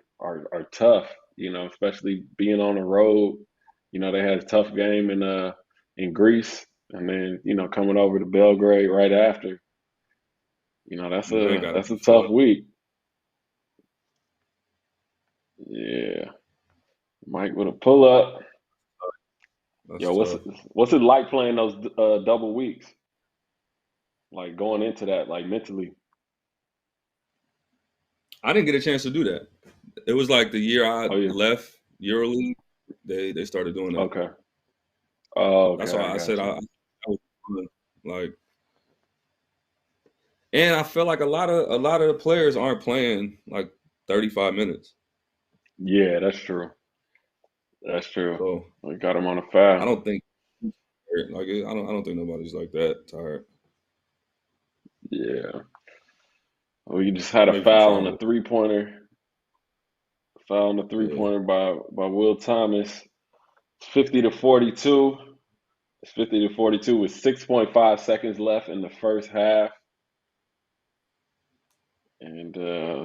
tough. Especially being on the road. They had a tough game in Greece. and then coming over to Belgrade right after. That's Yeah, that gotta a be tough fun. week. Yeah, Mike with a pull up. That's Yo, tough. what's it like playing those double weeks? Like going into that, like mentally. I didn't get a chance to do that. It was like the year I Oh yeah. left EuroLeague, they started doing that. Okay. Oh, okay. That's I why I got said you. I was fun. Like, and I feel like a lot of the players aren't playing like 35 minutes. Yeah, that's true. That's true. So We got him on a I foul. don't think like I don't think nobody's like that tired. Yeah. We just had a Maybe from foul on a travel. 3-pointer. Foul on the Yeah, 3-pointer by Will Thomas. 50 to 42. It's 50 to 42 with 6.5 seconds left in the first half. And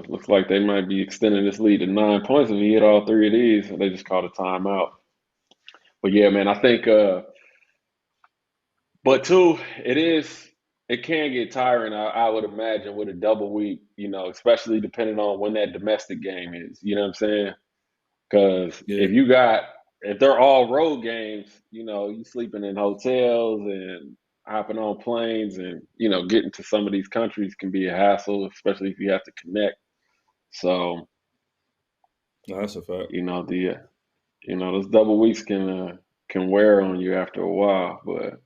looks like they might be extending this lead to 9 points if he hit all three of these. They just called a timeout. But yeah, man, I think but two, it can get tiring, I would imagine, with a double week, especially depending on when that domestic game is. You know what I'm saying? Because yeah. if they're all road games, you sleeping in hotels and hopping on planes and, getting to some of these countries can be a hassle, especially if you have to connect. So, No, that's a fact. those double weeks can wear on you after a while. But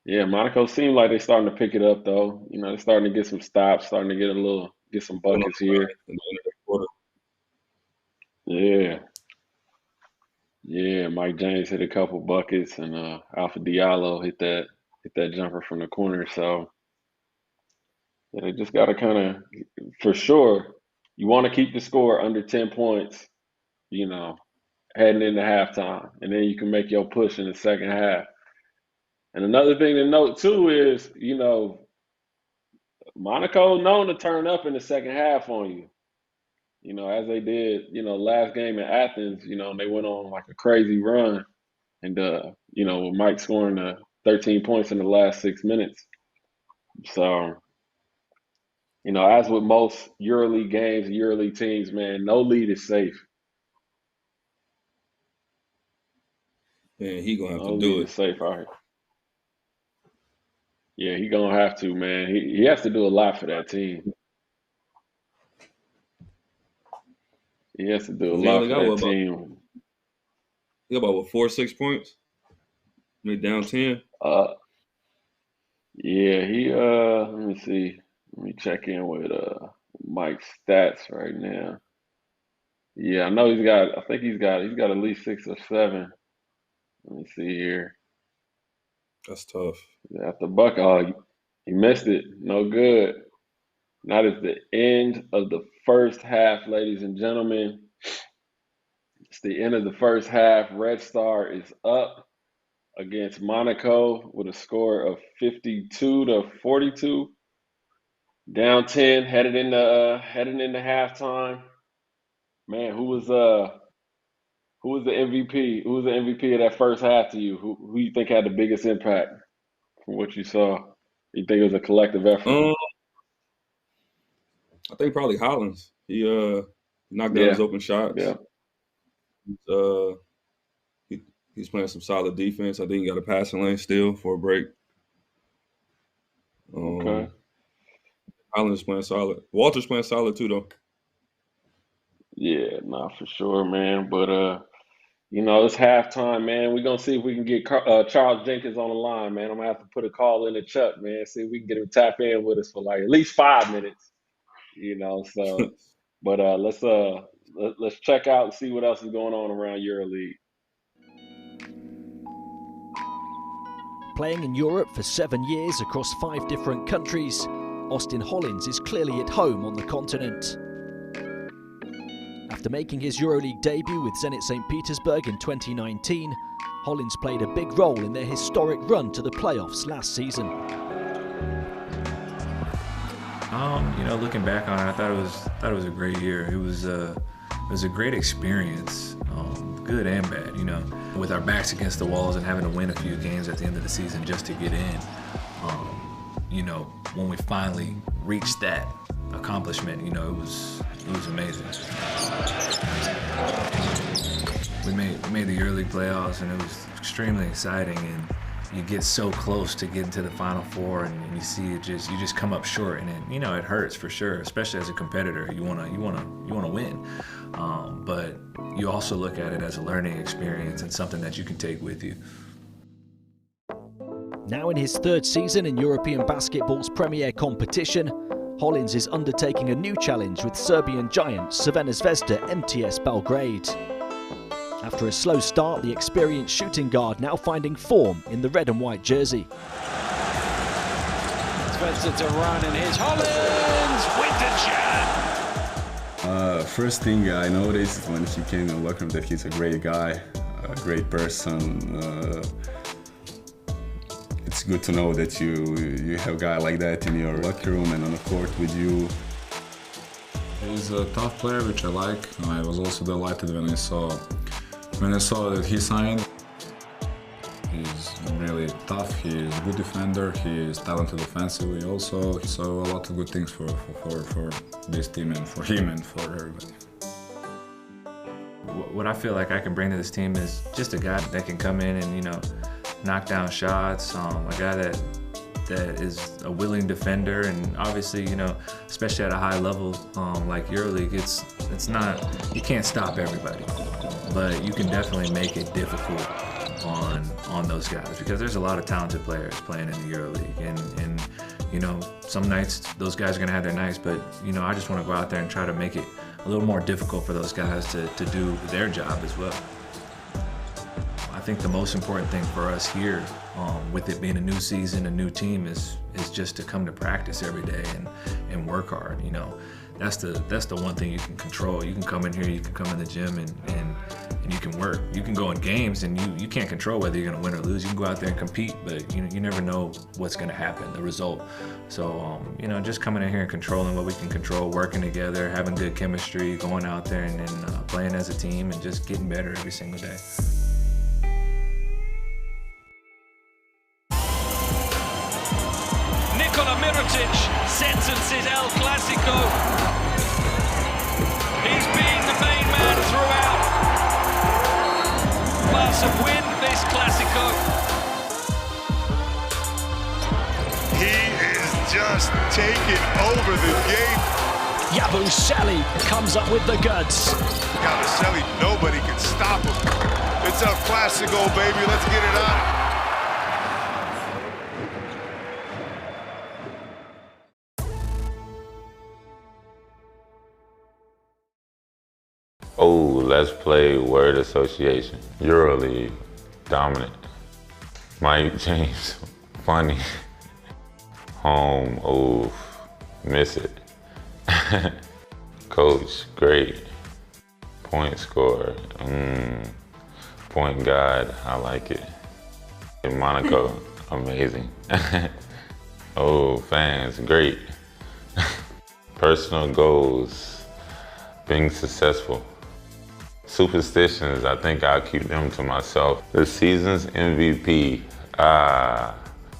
yeah, Monaco seemed like they're starting to pick it up though. They're starting to get some stops, starting to get some Going on buckets here. in the end of the quarter. Yeah. Yeah, Mike James hit a couple buckets, and Alpha Diallo hit that jumper from the corner. So yeah, they just got to kind of, for sure, you want to keep the score under 10 points, you know, heading into halftime, and then you can make your push in the second half. And another thing to note too is, Monaco known to turn up in the second half on you. As they did, last game in Athens. They went on like a crazy run. And with Mike scoring 13 points in the last 6 minutes. So, as with most EuroLeague games, EuroLeague teams, man, no lead is safe. Man, he gonna have to No do lead it. is safe out here. Yeah, he gonna have to, man. He has to do a lot for that team. He has to do a 'Cause he lot only for got that team. he got about what, 4 or 6 points? Maybe down 10. Uh, yeah, let me see. Let me check in with Mike's stats right now. Yeah, I know I think he's got at least 6 or 7. Let me see here. That's tough. At the buck, he missed it. No good. That is the end of the first half, ladies and gentlemen. It's the end of the first half. Red Star is up against Monaco with a score of 52 to 42. Down 10, heading into halftime. Man, who was the MVP? Who was the MVP of that first half to you? Who you think had the biggest impact from what you saw? You think it was a collective effort? Um, I think probably Hollins. He knocked down his Yeah, open shots. yeah. He's, uh, he's playing some solid defense. I think he got a passing lane still for a break. Okay. Hollins playing solid. Walter's playing solid too, though. Yeah, nah, for sure, man. But it's halftime, man. We're gonna see if we can get Charles Jenkins on the line, man. I'm gonna have to put a call in to Chuck, man. See if we can get him tap in with us for like at least 5 minutes. So but let's check out and see what else is going on around EuroLeague. Playing in Europe for 7 years across 5 different countries, Austin Hollins is clearly at home on the continent. After making his EuroLeague debut with Zenit St. Petersburg in 2019, Hollins played a big role in their historic run to the playoffs last season. Looking back on it, I thought it was a great year. It was It was a great experience, good and bad, you know, with our backs against the walls and having to win a few games at the end of the season just to get in. You know, when we finally reached that accomplishment, you know, it was amazing. We made the EuroLeague playoffs, and it was extremely exciting, and you get so close to getting to the Final Four, and you see you just come up short, and you know, it hurts for sure, especially as a competitor. You wanna win, but you also look at it as a learning experience and something that you can take with you. Now in his third season in European basketball's premier competition, Hollins is undertaking a new challenge with Serbian giant Crvena Zvezda MTS Belgrade. After a slow start, the experienced shooting guard now finding form in the red and white jersey. Zvezda to run, and here's Hollins with the jam. First thing I noticed when he came in the locker room that he's a great guy, a great person. It's good to know that you have a guy like that in your locker room and on the court with you. He's a tough player, which I like. I was also delighted when I saw that he signed. He's really tough. He is a good defender. He is talented offensively also. So a lot of good things for this team and for him and for everybody. What I feel like I can bring to this team is just a guy that can come in and, you know, knock down shots, a guy that is a willing defender, and obviously, you know, especially at a high level like EuroLeague, it's not, you can't stop everybody, but you can definitely make it difficult on those guys, because there's a lot of talented players playing in the EuroLeague, and you know, some nights those guys are gonna have their nights, but you know, I just want to go out there and try to make it a little more difficult for those guys to do their job as well. I think the most important thing for us here, with it being a new season, a new team, is just to come to practice every day and work hard. You know, that's the one thing you can control. You can come in here, you can come in the gym, and you can work. You can go in games, and you can't control whether you're going to win or lose. You can go out there and compete, but you never know what's going to happen, the result. So you know, just coming in here and controlling what we can control, working together, having good chemistry, going out there and playing as a team, and just getting better every single day. Sentences El Clasico. He's been the main man throughout. Barca win this Clasico. He is just taking over the game. Yabusele comes up with the goods. Yabusele, nobody can stop him. It's El Clasico, baby. Let's get it on. Oh, let's play word association. EuroLeague, dominant. Mike James, funny. Home, oof, miss it. Coach, great. Point scorer, point guard, I like it. In Monaco, amazing. Oh, fans, great. Personal goals, being successful. Superstitions, I think I'll keep them to myself. The season's MVP,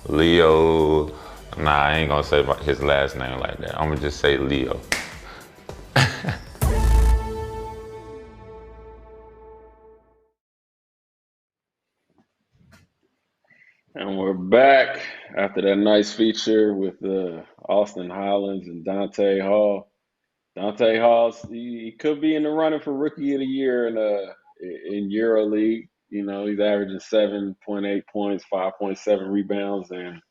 Leo. Nah, I ain't gonna say his last name like that. I'm gonna just say Leo. And we're back after that nice feature with Austin Highlands and Dante Hall. Dante Hall's he could be in the running for Rookie of the Year in EuroLeague. You know, he's averaging 7.8 points, 5.7 rebounds, and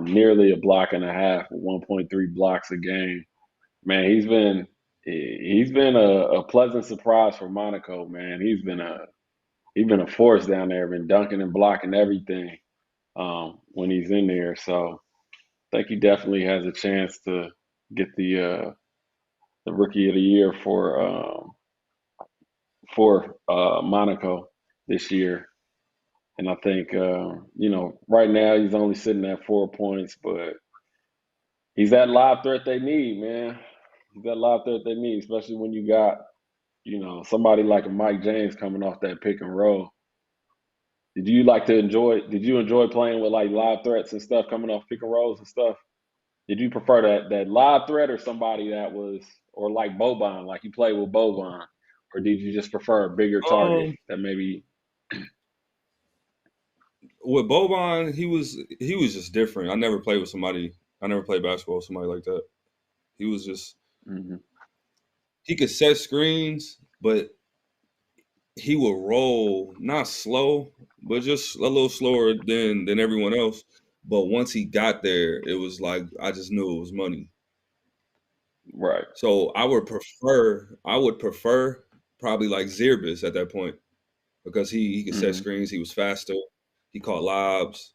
nearly a block and a half, 1.3 blocks a game. Man, he's been a pleasant surprise for Monaco. Man, he's been a force down there, been dunking and blocking everything when he's in there. So I think he definitely has a chance to get the Rookie of the Year for Monaco this year. And I think, you know, right now he's only sitting at 4 points, but he's that live threat they need, man. He's that live threat they need, especially when you got somebody like a Mike James coming off that pick and roll. Did you enjoy playing with like live threats and stuff coming off pick and rolls and stuff? Did you prefer that live threat or somebody that was, or like Boban, like you played with Boban, or did you just prefer a bigger target that maybe? With Boban, he was just different. I never played basketball with somebody like that. He was just he could set screens, but he would roll not slow, but just a little slower than everyone else. But once he got there, it was like I just knew it was money. Right. So I would prefer probably like Zirbis at that point because he could set screens. He was faster. He caught lobs.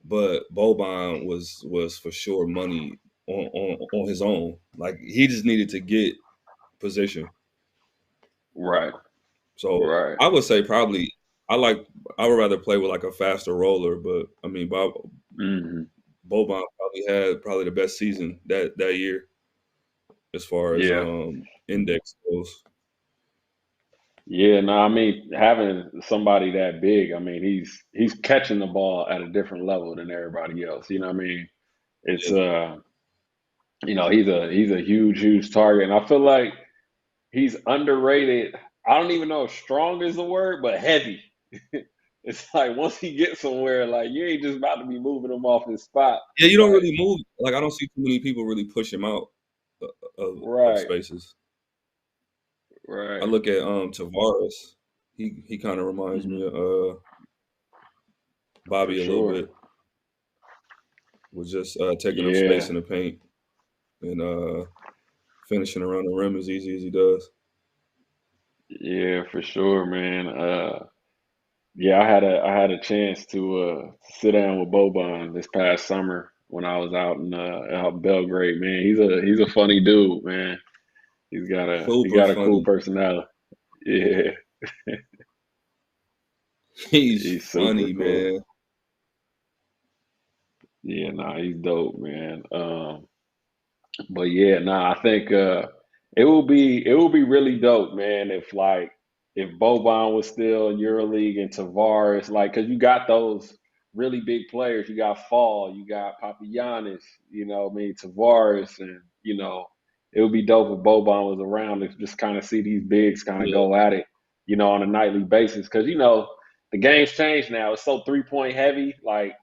But Boban was for sure money on his own. Like he just needed to get position. Right. So I would say probably I would rather play with like a faster roller, but I mean Boban probably had the best season that year as far as index goes. Yeah, no, I mean having somebody that big, I mean he's catching the ball at a different level than everybody else. You know what I mean? It's he's a huge target, and I feel like he's underrated. I don't even know if strong is the word, but heavy. It's like once he gets somewhere, like you ain't just about to be moving him off his spot. Yeah, you don't really move. Like I don't see too many people really push him out of spaces. Right. I look at Tavares. He kind of reminds me of Bobby a little bit. Was just taking up space in the paint and finishing around the rim as easy as he does. Yeah, for sure, man. Yeah, I had a chance to sit down with Boban this past summer when I was out in Belgrade. Man, he's a funny dude, man. He got a cool personality. Yeah. He's funny, cool. Man. Yeah, nah, he's dope, man. But yeah, nah, I think it will be really dope, man, if Boban was still in EuroLeague and Tavares, because you got those really big players. You got Fall, you got Papagiannis, Tavares, and it would be dope if Boban was around to just kind of see these bigs kind of go at it, on a nightly basis. Because the game's changed now. It's so 3-point heavy.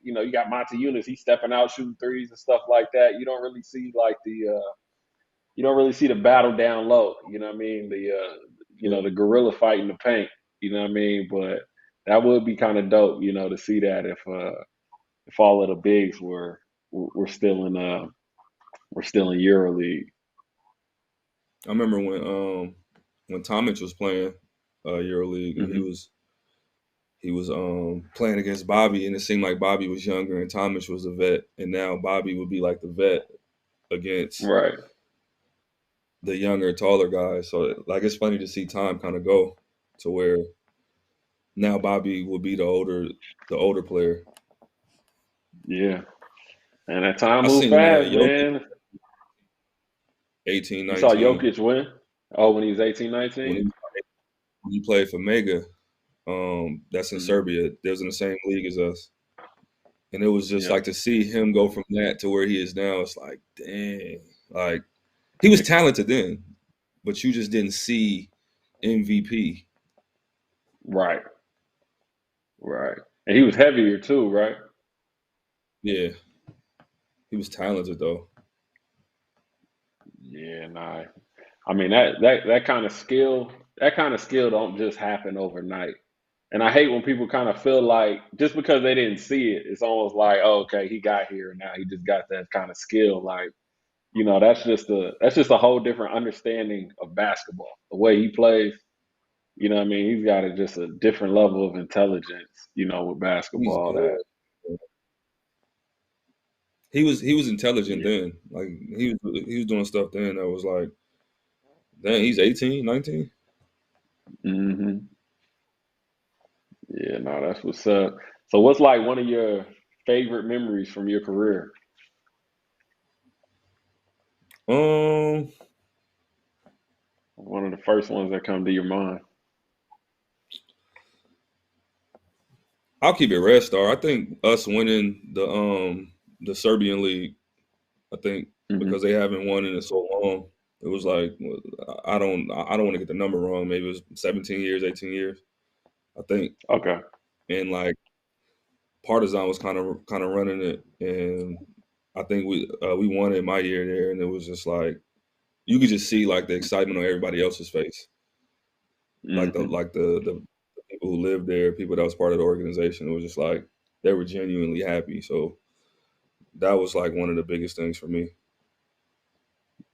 You got Monte Eunice, he's stepping out shooting threes and stuff like that. You don't really see the battle down low. You know what I mean? The gorilla fight in the paint. You know what I mean? But that would be kind of dope, to see that if all of the bigs were still in EuroLeague. I remember when Tomic was playing EuroLeague and he was playing against Bobby, and it seemed like Bobby was younger and Tomic was a vet, and now Bobby would be like the vet against the younger, taller guys. So it's funny to see time kind of go to where now Bobby will be the older player. Yeah. And that time moved fast, man. 18, 19. You saw Jokic win? Oh, when he was 18, 19? When he played for Mega, that's in Serbia. They was in the same league as us. And it was just to see him go from that to where he is now, it's like, dang. He was talented then, but you just didn't see MVP. Right. And he was heavier too, right? Yeah. He was talented though. Yeah, nah. I mean that kind of skill don't just happen overnight. And I hate when people kind of feel like just because they didn't see it, it's almost like, oh, okay, he got here and now he just got that kind of skill. That's just a whole different understanding of basketball. The way he plays, you know what I mean? He's got just a different level of intelligence, with basketball. He was intelligent then. He was doing stuff then that was like, dang, he's 18, 19? Mm-hmm. Yeah, no, that's what's up. So what's one of your favorite memories from your career? One of the first ones that come to your mind. I'll keep it Red Star. I think us winning the Serbian league, I think because they haven't won in so long, it was like I don't want to get the number wrong. Maybe it was 17 years, 18 years. I think. Okay. And like Partizan was kind of running it, and I think we won it my year there, and it was just like you could just see like the excitement on everybody else's face, like the people who lived there, people that was part of the organization. It was just like they were genuinely happy. So that was like one of the biggest things for me.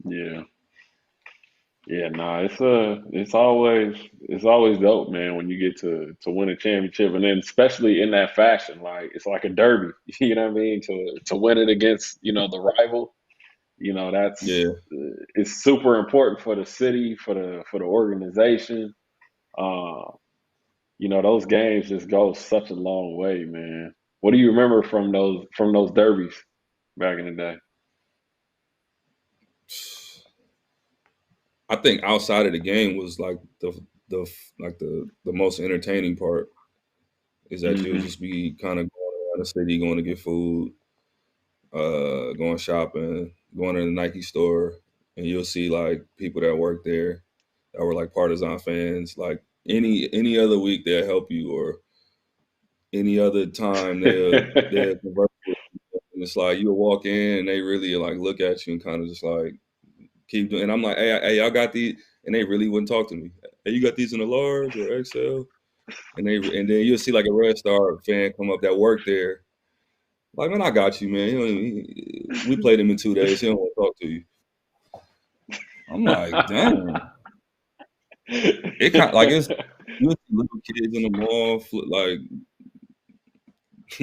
Yeah. Yeah, nah, it's always dope, man, when you get to win a championship, and then especially in that fashion, like it's like a derby, you know what I mean? To win it against, the rival, that's Yeah. it's super important for the city, for the organization. Uh, those games just go such a long way, man. What do you remember from those derbies back in the day? I think outside of the game was like the most entertaining part is that you'll just be kind of going around the city, going to get food, going shopping, going to the Nike store, and you'll see like people that work there that were like Partizan fans. Like any other week they'll help you, or any other time they'll convert you. And it's like you'll walk in and they really like look at you and kind of just like keep doing. And I'm like, hey, y'all got these, and they really wouldn't talk to me. Hey, you got these in a large or XL? And then you'll see like a Red Star fan come up that worked there. Like, man, I got you, man. We played him in 2 days. He don't want to talk to you. I'm like, damn. It kind of like you see little kids in the mall like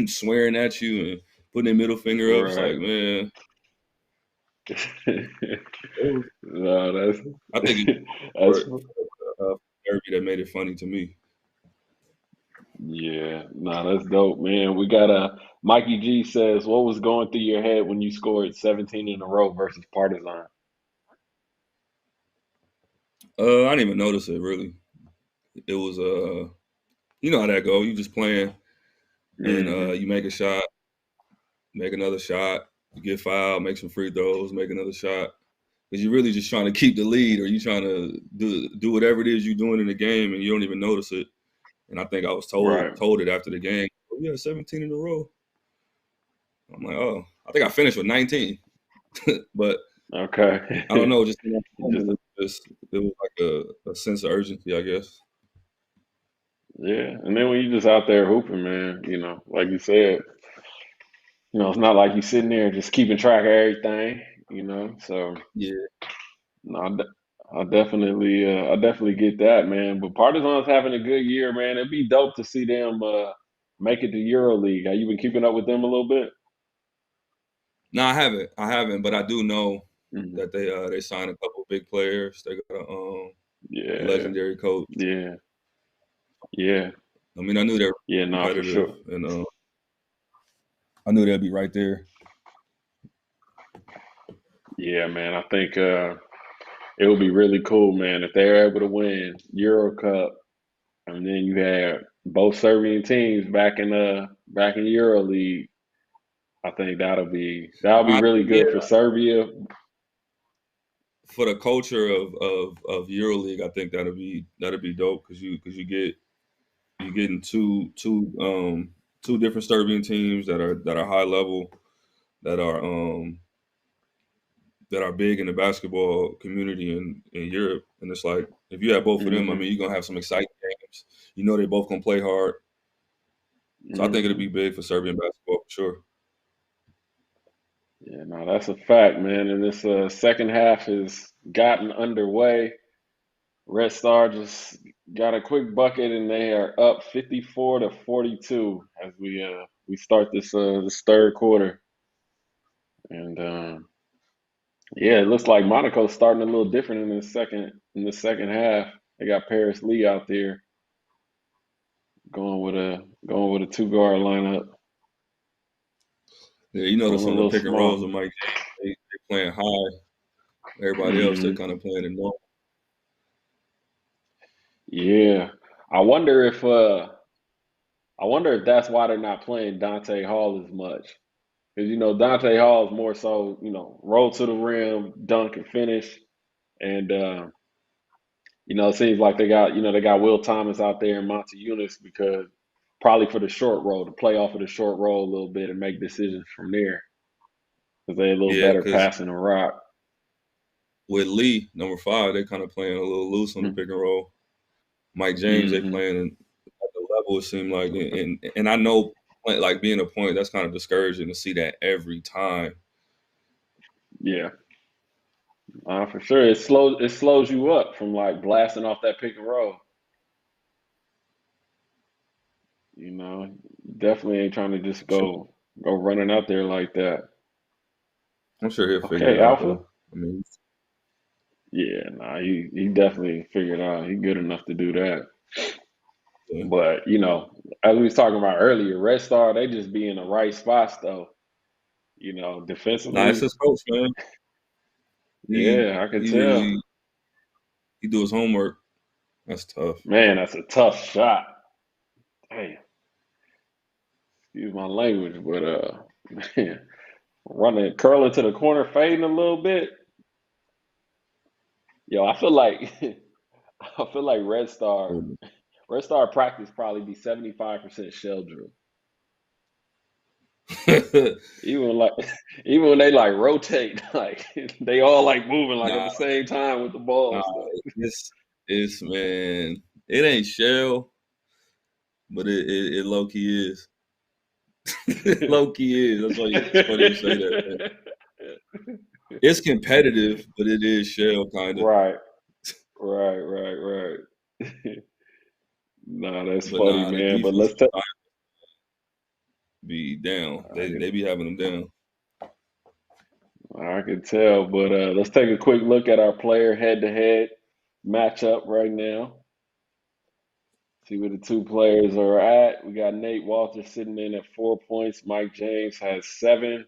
swearing at you and putting their middle finger up. It's like, man. No, I think it's derby that made it funny to me. Yeah, that's dope, man. We got Mikey G says, what was going through your head when you scored 17 in a row versus Partizan? I didn't even notice it really. It was you know how that go. You just playing and you make a shot, make another shot, you get fouled, make some free throws, make another shot. Because you're really just trying to keep the lead, or you trying to do whatever it is you're doing in the game, and you don't even notice it. And I think I was told it after the game. Oh, yeah, 17 in a row. I'm like, oh, I think I finished with 19. But okay, I don't know. It was like a sense of urgency, I guess. Yeah, and then when you just out there hooping, man, like you said, it's not like you sitting there just keeping track of everything, So yeah, no, I definitely get that, man. But Partizan's having a good year, man. It'd be dope to see them make it to EuroLeague. Have you been keeping up with them a little bit? No, I haven't, but I do know that they signed a couple of big players. They got a legendary coach. Yeah. I mean, I knew they were competitive, for sure. And I knew they'd be right there. Yeah, man. I think it would be really cool, man, if they're able to win EuroCup, and then you have both Serbian teams back in EuroLeague. I think that'll be really good for Serbia. For the culture of EuroLeague, I think that'll be dope because you're getting two different Serbian teams that are high level, that are big in the basketball community in Europe. And it's like, if you have both of them, I mean, you're going to have some exciting games. They're both going to play hard. So I think it'll be big for Serbian basketball for sure. Yeah, no, that's a fact, man. And this second half has gotten underway. Red Star just got a quick bucket, and they are up 54-42 as we start this third quarter. And yeah, it looks like Monaco's starting a little different in the second half. They got Paris Lee out there going with a 2-guard lineup. Yeah, some of the pick and rolls with Mike James, they playing high. Everybody else, they're kind of playing it normal. Yeah. I wonder if that's why they're not playing Dante Hall as much. Because Dante Hall is more so, roll to the rim, dunk and finish. And it seems like they got Will Thomas out there and Monty Eunice because probably for the short roll, to play off of the short roll a little bit and make decisions from there. Because they're a little Yeah, better because passing the rock. with Lee, number 5, they kind of playing a little loose on the pick and roll. Mike James, they Mm-hmm. playing at the level it seemed like, and I know, like being a point, that's kind of discouraging to see that every time. Yeah. For sure. It slows you up from like blasting off that pick and roll. Definitely ain't trying to just go running out there like that. I'm sure he'll figure it Okay, out Alpha. though. I mean, Yeah, nah, he definitely figured out. He good enough to do that. yeah. But as we was talking about earlier, Red Star, they just be in the right spots though. Nah, Defensively. it's his coach, man. Yeah, I can He tell. really he do his homework. That's tough. Man, that's a tough shot. Damn, excuse my language, but man, curling to the corner, fading a little bit. Yo, I feel like Red Star practice probably be 75% shell drill. Even when they like rotate, like they all like moving like at the same time with the ball and stuff. It's man, it ain't shell, but it low key is. Low key is. That's why it's funny you say that, man. It's competitive, but it is shell kind of. Right. Nah, that's funny, man. But let's take be down. They be having them down. I can tell, but let's take a quick look at our player head-to-head matchup right now. See where the two players are at. We got Nate Walters sitting in at 4 points. Mike James has 7,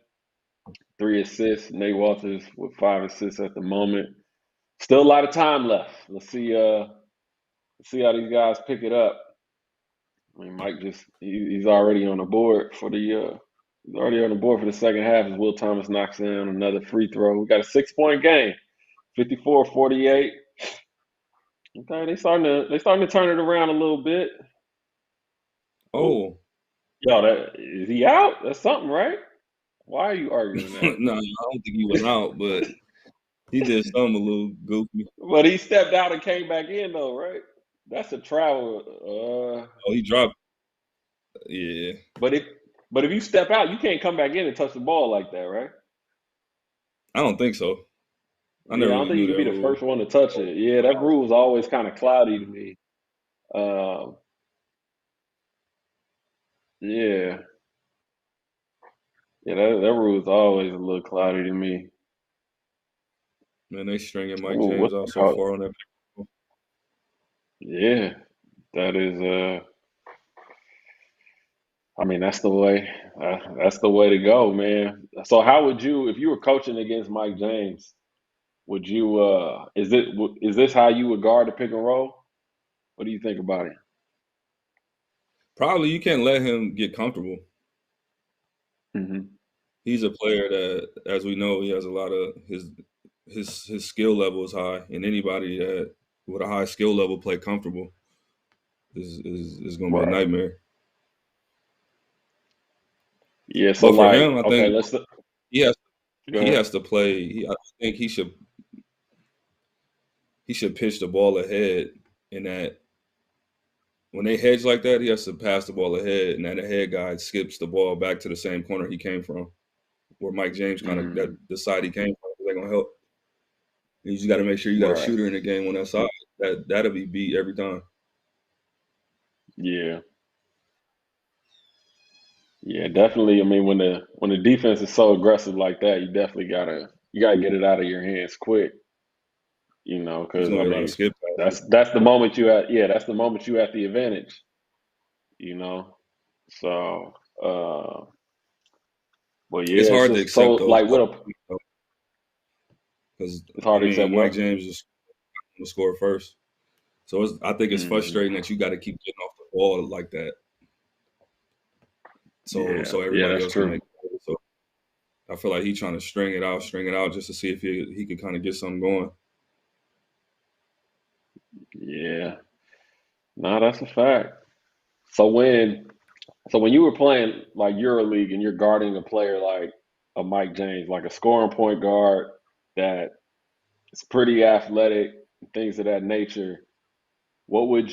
3 assists. Nate Walters with 5 assists at the moment. Still a lot of time left. Let's see how these guys pick it up. I mean, Mike he's already on the board for the second half as Will Thomas knocks down another free throw. We got a 6-point game, 54-48. Okay, they starting to turn it around a little bit. Oh, yo, is he out? That's something, right? Why are you arguing that? No, I don't think he was out, but he did something a little goofy. But he stepped out and came back in though, right? That's a travel. Oh, he dropped. Yeah. But if you step out, you can't come back in and touch the ball like that, right? I don't think so. I don't think you can be the first one to touch it. Yeah, that rule is always kind of cloudy to me. Yeah. Yeah, that rule is always a little cloudy to me. Man, they stringing Mike James out so far on that. Yeah, that is. I mean, that's the way. That's the way to go, man. So, how would you, if you were coaching against Mike James, would you? Is this how you would guard the pick and roll? What do you think about it? Probably you can't let him get comfortable. Mm-hmm. He's a player that, as we know, he has a lot of his skill level is high, and anybody that with a high skill level play comfortable is going to be a nightmare. Yeah, so but for him, I think he has to play. I think he should pitch the ball ahead, and that when they hedge like that, he has to pass the ball ahead, and that ahead guy skips the ball back to the same corner he came from, where Mike James kind of the side he came from. They're gonna help. You just got to make sure you got a shooter in the game on that side. That'll be beat every time. Yeah. Yeah, definitely. I mean, when the defense is so aggressive like that, you definitely gotta get it out of your hands quick. Because I mean, that's the moment you at. Yeah, that's the moment you at the advantage. So, but yeah, it's hard to accept those. Like because it's hard to accept. Mike James is going to score first, So I think it's frustrating that you got to keep getting off the ball like that. So everybody that's else can true. make it. So I feel like he's trying to string it out just to see if he could kind of get something going. Yeah. No, that's a fact. So when you were playing like EuroLeague and you're guarding a player like a Mike James, like a scoring point guard that is pretty athletic, things of that nature, what would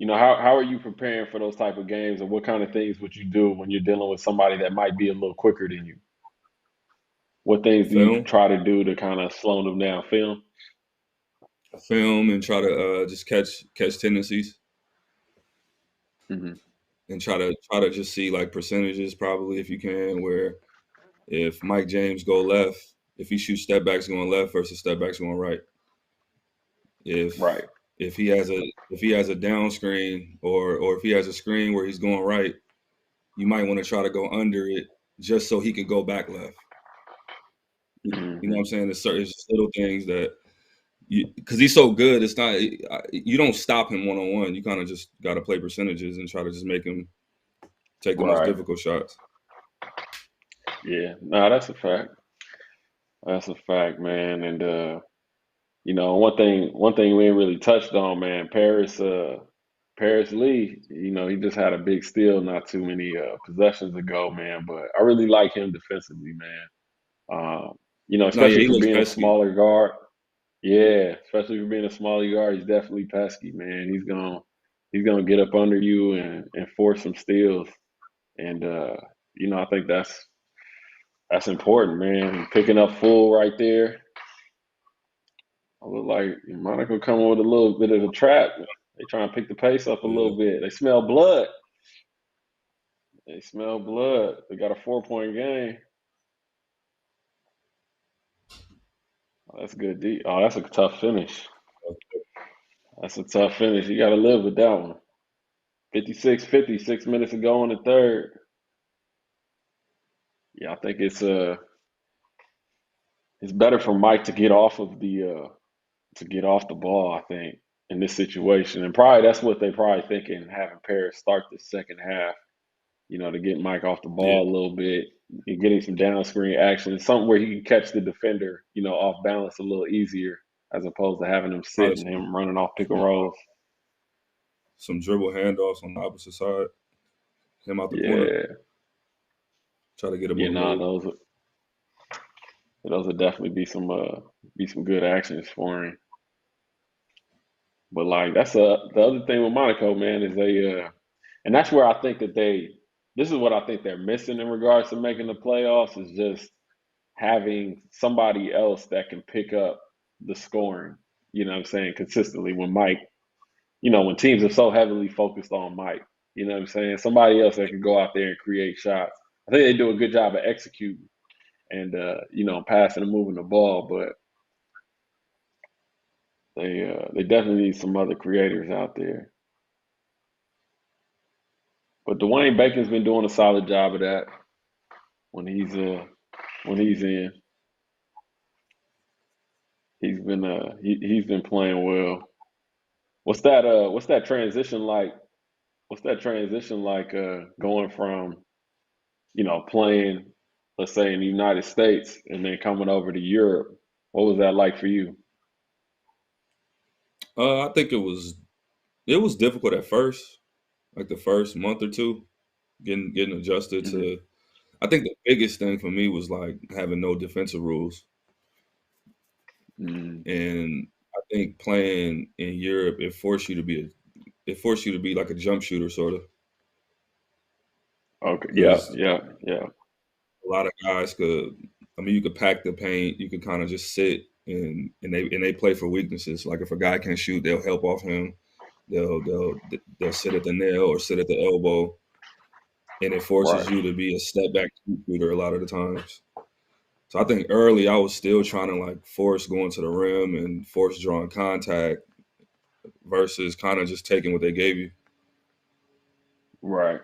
how are you preparing for those type of games, and what kind of things would you do when you're dealing with somebody that might be a little quicker than you? What things do you Film, try to do to kind of slow them down? Film? and try to just catch tendencies Hmm. and try to just see like percentages probably if you can. Where if Mike James go left, if he shoots step backs going left versus step backs going right. Right. If he has a down screen or if he has a screen where he's going right, you might want to try to go under it just so he can go back left. You know what I'm saying? It's just little things that because he's so good, it's not you don't stop him one-on-one. You kind of just got to play percentages and try to just make him take the most Right. difficult shots. Yeah. No, that's a fact. That's a fact, man. And one thing we ain't really touched on, man, Paris Lee, he just had a big steal not too many possessions ago, man. But I really like him defensively, man. No, yeah, Especially he for looks being a pesky. smaller guard. Yeah, especially for being a smaller guard, he's definitely pesky, man. He's gonna get up under you and force some steals. And I think that's important, man. Picking up full right there. I look like Monaco coming with a little bit of a trap. They trying to pick the pace up a Yeah. little bit. They smell blood. They smell blood. They got a 4-point game. Oh, that's good. Oh, that's a tough finish. That's a tough finish. You got to live with that one. 56-50, 6 minutes ago in the third. Yeah, I think it's better for Mike to get off of the ball, I think, in this situation. And probably that's what they probably thinking, having Paris start the second half, to get Mike off the Yeah. ball a little bit and getting some down screen action, something where he can catch the defender, off balance a little easier as opposed to having him sit Probably and him running off pick and rolls. some dribble handoffs on the opposite side. Him out the corner. Yeah. Try to get him Yeah, on the no, move. those would definitely be some good actions for him. But like the other thing with Monaco, man, is and that's where I think that this is what I think they're missing in regards to making the playoffs, is just having somebody else that can pick up the scoring, what I'm saying, consistently when Mike, when teams are so heavily focused on Mike, what I'm saying, somebody else that can go out there and create shots. I think they do a good job of executing and passing and moving the ball, but they definitely need some other creators out there. But Dwayne Bacon's been doing a solid job of that when he's in. He's been playing well. What's that transition like? What's that transition like going from, playing, let's say, in the United States and then coming over to Europe? What was that like for you? I think it was difficult at first, like the first month or two, getting adjusted Hmm. to. I think the biggest thing for me was like having no defensive rules, Mm. and I think playing in Europe it forced you to be like a jump shooter sort of, Okay. Yeah. because Yeah. Yeah. a lot of guys could. I mean, you could pack the paint, you could kind of just sit and they play for weaknesses. Like if a guy can't shoot, they'll help off him. They'll sit at the nail or sit at the elbow, and it forces Right. you to be a step back shooter a lot of the times. So I think early I was still trying to like force going to the rim and force drawing contact versus kind of just taking what they gave you. Right.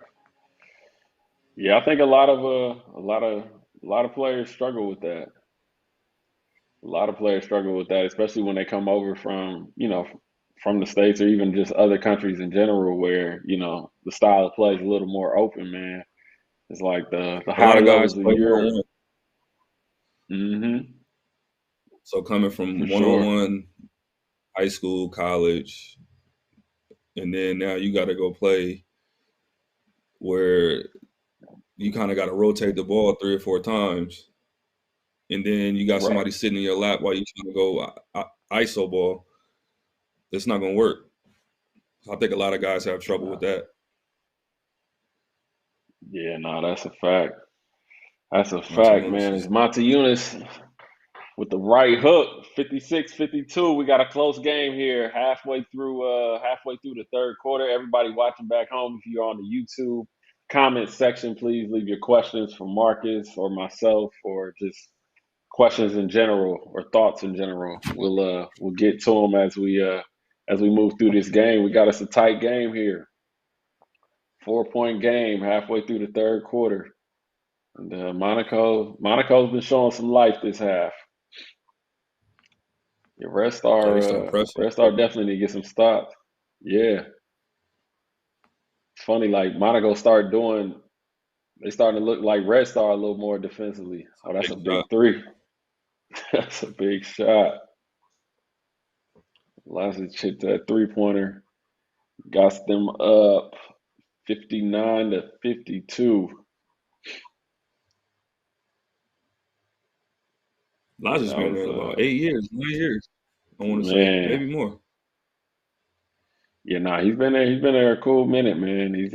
Yeah. I think a lot of players struggle with that. A lot of players struggle with that, especially when they come over from, from the States or even just other countries in general where, the style of play is a little more open, man. It's like the A lot higher of guys levels of play Europe. one-on-one. Mm-hmm. So coming For from sure. one-on-one, high school, college, and then now you got to go play where you kind of got to rotate the ball 3 or 4 times, and then you got Right. somebody sitting in your lap while you trying to go ISO ball. It's not going to work. I think a lot of guys have trouble with that. Yeah, no, that's a fact. That's a fact, Montezuma's man. It's is Montezunis with the right hook, 56-52. We got a close game here, halfway through the third quarter. Everybody watching back home, if you're on the YouTube comment section, please leave your questions for Marcus or myself, or just questions in general or thoughts in general. We'll get to them as we move through this game. We got us a tight game here. 4-point game halfway through the third quarter. And Monaco's been showing some life this half. Yeah, yeah, they start pressing. Red Star definitely need to get some stops. Yeah. It's funny, like Monaco they starting to look like Red Star a little more defensively. Oh, that's a Big big shot. three. That's a big shot. Lassiter chipped that 3-pointer. Got them up 59-52. Yeah, Lodge's that been was there about 8 years, 9 years, I want to say, man. maybe more. Yeah, nah, he's been there. He's been there a cool minute, man. He's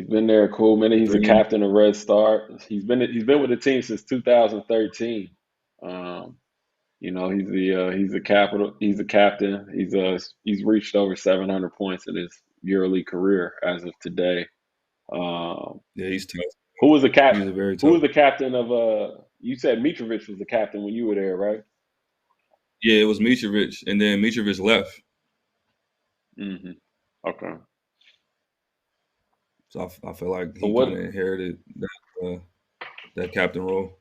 been there a cool minute. He's a 3 captain of Red Star. He's been with the team since 2013. Um, he's a captain. He's reached over 700 points in his EuroLeague career as of today. Yeah, he's tough. Who was the cap? He's a very Who tough. was the captain of? You said Mitrovic was the captain when you were there, right? Yeah, it was Mitrovic, and then Mitrovic left. Mm-hmm. Okay. So I feel like So he kind of inherited that captain role.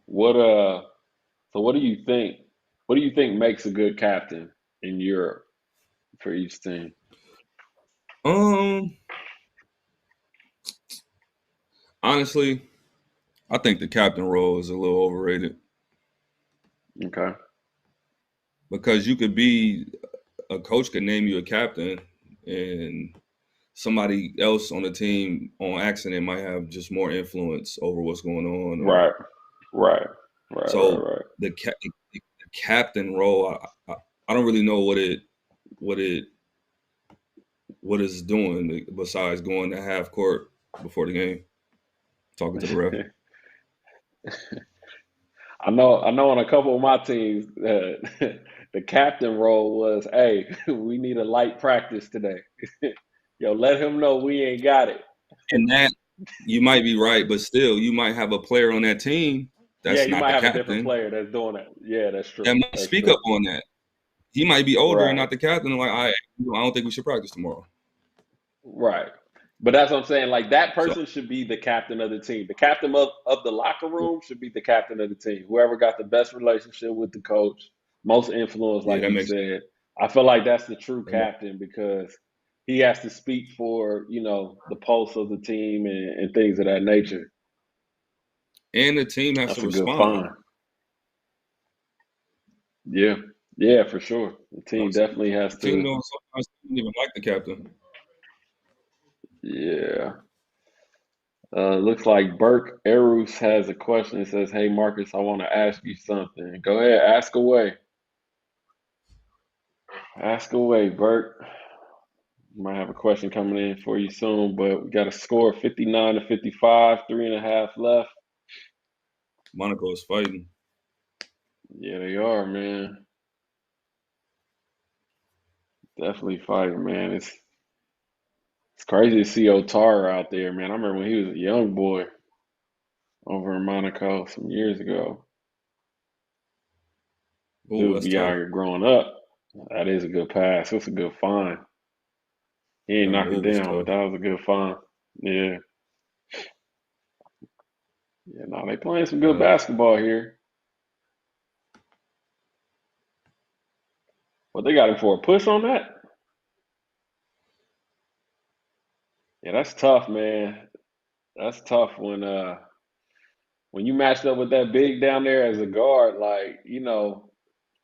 what so what do you think? What do you think makes a good captain in Europe for each team? Honestly, I think the captain role is a little overrated Okay. because a coach could name you a captain, and somebody else on the team on accident might have just more influence over what's going on. Right. So Right. the captain role, I don't really know what it's doing besides going to half court before the game, talking to the ref. I know on a couple of my teams, the captain role was, hey, we need a light practice today. Yo, let him know we ain't got it. And that you might be right, but still, you might have a player on that team Yeah, that's you not might the have a different captain player that's doing that. Yeah, that's that true. might That's speak true. up on that. He might be older and Right. not the captain. And like, I don't think we should practice tomorrow. Right. But that's what I'm saying. Like that So person should be the captain of the team. The captain of the locker room should be the captain of the team. Whoever got the best relationship with the coach, most influence, yeah, like that you makes said. I feel like that's the true captain because he has to speak for, the pulse of the team and things of that nature. and the team has to That's a good respond. find. Yeah. Yeah, for sure. The team definitely has The team to. don't sometimes even like the captain. Yeah. Looks like Burke Arus has a question. It says, "Hey Marcus, I want to ask you something." Go ahead, ask away. Ask away, Burke. Might have a question coming in for you soon, but we got a score 59-55, 3.5 left. Monaco is fighting. Yeah, they are, man. Definitely fighting, man. It's crazy to see Otara out there, man. I remember when he was a young boy over in Monaco some years ago. Oh, Dude that's be out tough. here growing up. That is a good pass. It's a good find. He ain't That knock it move is down, but tough. that was a good find. Yeah. Yeah, no, they playing some good basketball here. But they got him for a push on that? Yeah, that's tough, man. That's tough when you matched up with that big down there as a guard. Like,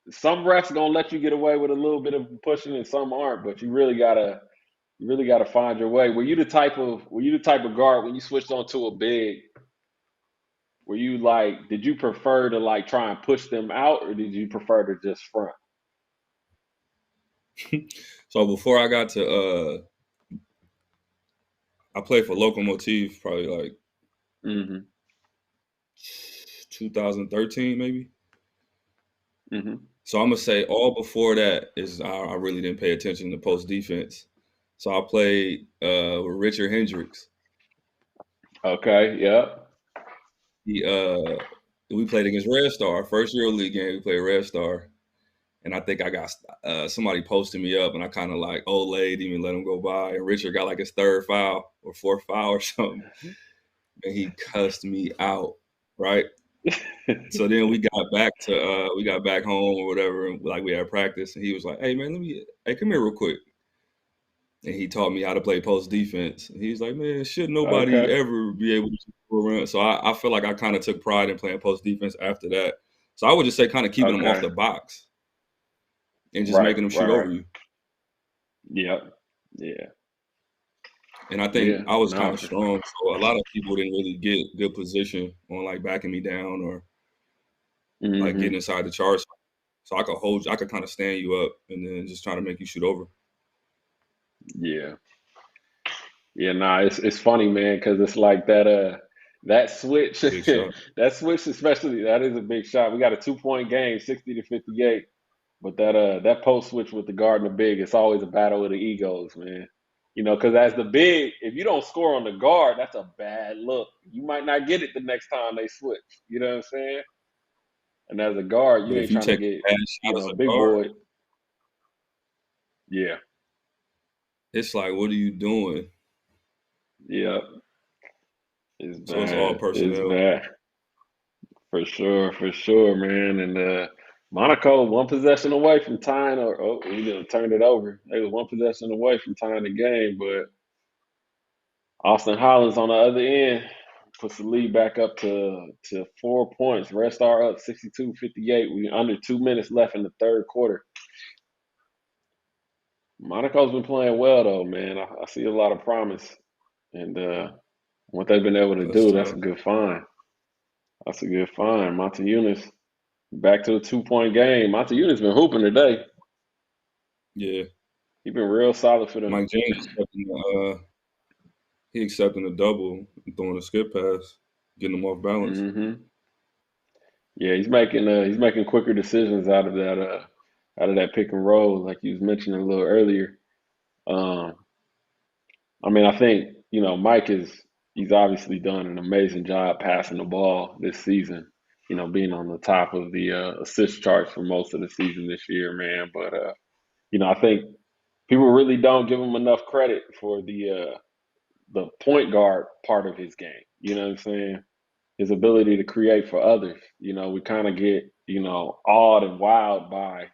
some refs gonna let you get away with a little bit of pushing and some aren't, but you really gotta find your way. Were you the type of guard when you switched onto a big, were you like, did you prefer to like try and push them out or did you prefer to just front? So before I got to, I played for Lokomotiv probably like Mm-hmm. 2013 maybe. Mm-hmm. So I'm gonna say all before that is I really didn't pay attention to post defense. So I played with Richard Hendricks. Okay, yep. We played against Red Star. First EuroLeague game we played Red Star. And I think I got somebody posted me up, and I kind of like olayed him and let him go by. And Richard got like his third foul or fourth foul or something, and he cussed me out, right? So then we got back home or whatever, and like we had practice, and he was like, "Hey man, come here real quick." And he taught me how to play post defense. And he's like, "Man, should nobody Okay. ever be able to go around?" So I feel like I kind of took pride in playing post defense after that. So I would just say kind of keeping them off Okay. the box and just Right, making them shoot right. over you. Yep. Yeah. And I think Yeah. I was kind No, of for strong, so a lot of people didn't really get good position on like backing me down or like getting mm-hmm. inside the charge. So I could kind of stand you up and then just try to make you shoot over. Yeah. Yeah, nah, it's funny, man, because it's like that switch, Big shot. that switch especially, that is a big shot. We got a 2-point game, 60-58, but that post switch with the guard and the big, it's always a battle of the egos, man. Because as the big, if you don't score on the guard, that's a bad look. You might not get it the next time they switch. You know what I'm saying? And as a guard, you But ain't if you trying to take get, a bad shot as a big guard, boy. Yeah, it's like, what are you doing? yeah, it's So it's all bad. It's personnel. bad. For sure, man. And Monaco, one possession away from tying, or we done turned it over. They was one possession away from tying the game, but Austin Hollins on the other end puts the lead back up to 4 points. Red Star up 62-58. We under 2 minutes left in the third quarter. Monaco's been playing well though, man. I see a lot of promise, and what they've been able to That's do, that's tough. a good find. That's a good find. Monte Eunice back to a 2-point game. Monte Eunice been hooping today. Yeah. He been real solid for them. Mike James accepting a double, throwing a skip pass, getting them off balance. Mm-hmm. Yeah, he's making quicker decisions out of that pick and roll, like you was mentioning a little earlier. Um, I mean, I think Mike he's obviously done an amazing job passing the ball this season. Being on the top of the assist charts for most of the season this year, man. But I think people really don't give him enough credit for the point guard part of his game. You know what I'm saying? His ability to create for others. We kind of get, awed and wowed by,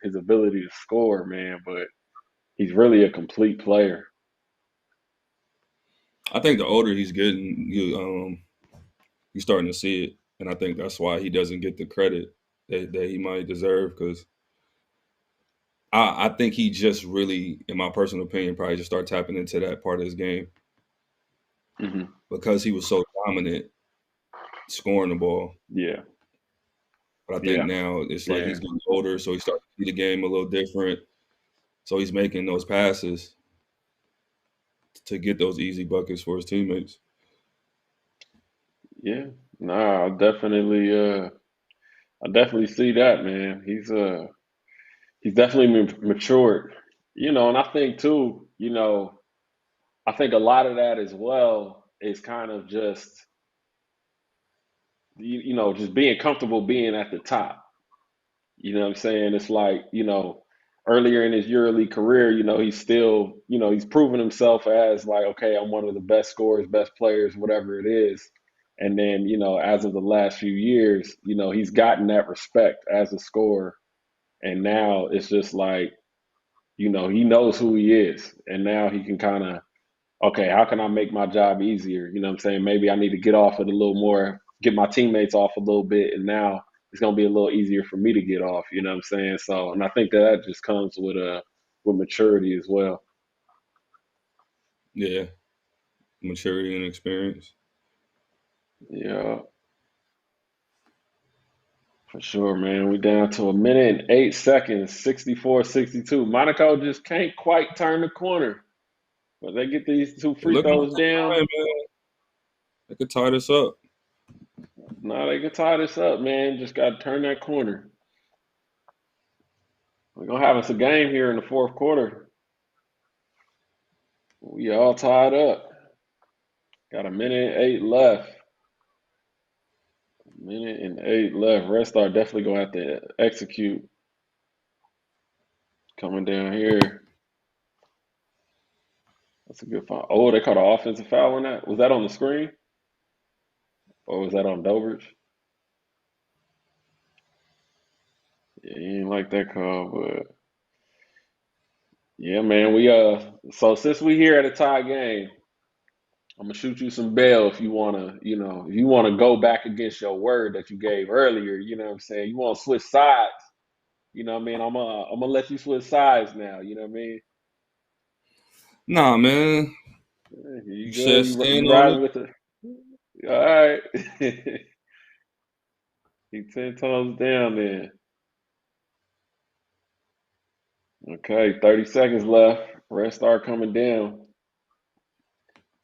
his ability to score, man, but he's really a complete player. I think the older he's getting, you're starting to see it. And I think that's why he doesn't get the credit that he might deserve, because I think he just really, in my personal opinion, probably just start tapping into that part of his game Mm-hmm. because he was so dominant scoring the ball. Yeah. But I think Yeah. now it's like Yeah. he's getting older, so he starts to see the game a little different. So he's making those passes to get those easy buckets for his teammates. Yeah. Nah, I definitely see that, man. He's definitely matured. And I think too, I think a lot of that as well is kind of just just being comfortable being at the top. You know what I'm saying? It's like, earlier in his EuroLeague career, he's still, he's proven himself as like, okay, I'm one of the best scorers, best players, whatever it is. And then, as of the last few years, he's gotten that respect as a scorer. And now it's just like, he knows who he is. And now he can kind of, okay, how can I make my job easier? You know what I'm saying? Maybe I need to get off it a little more, get my teammates off a little bit. And now it's going to be a little easier for me to get off. You know what I'm saying? So, and I think that just comes with maturity as well. Yeah. Maturity and experience. Yeah. For sure, man. We down to 1 minute and 8 seconds, 64-62. Monaco just can't quite turn the corner. But they get these 2 free Look throws down. man. They could tie this up. No, they can tie this up, man. Just got to turn that corner. We're going to have us a game here in the fourth quarter. We all tied up. Got 1 minute and 8 left. 1 minute and 8 left. Red Star definitely going to have to execute. Coming down here. That's a good foul. Oh, they caught an offensive foul on that? Was that on the screen? Or was that on Dover's? Yeah, he ain't like that call, but yeah, man. So since we here at a tie game, I'm gonna shoot you some bail if you wanna, if you wanna go back against your word that you gave earlier, you know what I'm saying? You wanna switch sides, you know what I mean? I'm gonna let you switch sides now, you know what I mean? Nah, man. You You good? said stand You on riding it. with the all right. He 10 toes down then. Okay, 30 seconds left. Red Star coming down.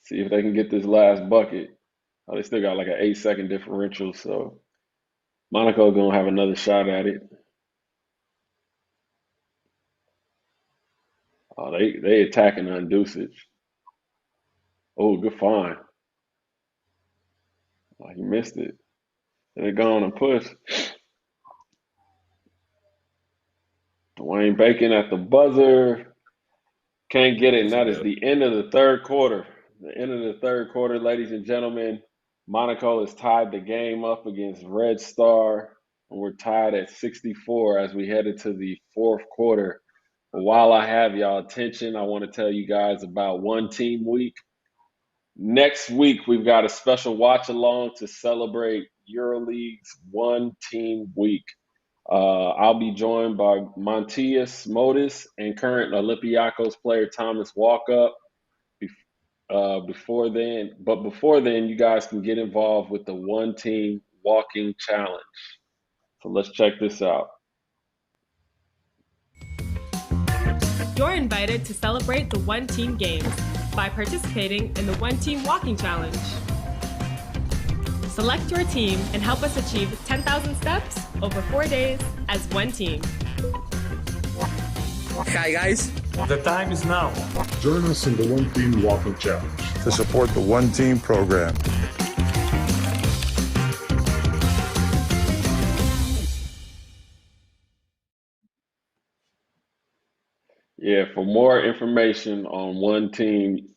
See if they can get this last bucket. Oh, they still got like an 8-second differential, so Monaco gonna have another shot at it. Oh, they attacking Undusage. Oh, good find. Oh, he missed it. They're going and push. Dwayne Bacon at the buzzer. Can't get it, and that is the end of the third quarter. The end of the third quarter, ladies and gentlemen. Monaco has tied the game up against Red Star, and we're tied at 64 as we head into the fourth quarter. But while I have y'all attention, I want to tell you guys about One Team Week. Next week, we've got a special watch-along to celebrate EuroLeague's One Team Week. I'll be joined by Montius Modis and current Olympiacos player Thomas Walkup. Before then, you guys can get involved with the One Team Walking Challenge. So let's check this out. You're invited to celebrate the One Team Games by participating in the One Team Walking Challenge. Select your team and help us achieve 10,000 steps over 4 days as one team. Hi guys. The time is now. Join us in the One Team Walking Challenge to support the One Team program. Yeah, for more information on One Team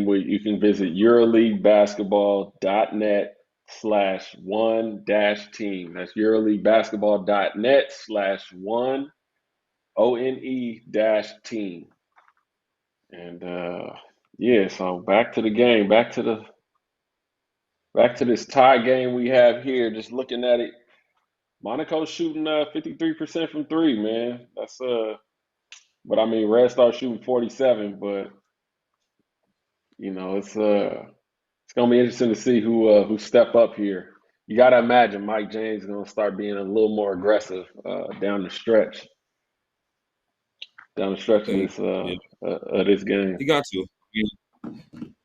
Week, you can visit EuroLeagueBasketball.net/one-team. That's EuroLeagueBasketball.net/one-team. And yeah, so back to the game, back to this tie game we have here. Just looking at it, Monaco's shooting 53% from three, man. That's but I mean, Red Star shooting 47, but it's gonna be interesting to see who step up here. You gotta imagine Mike James is gonna start being a little more aggressive down the stretch. Of this game. He got to.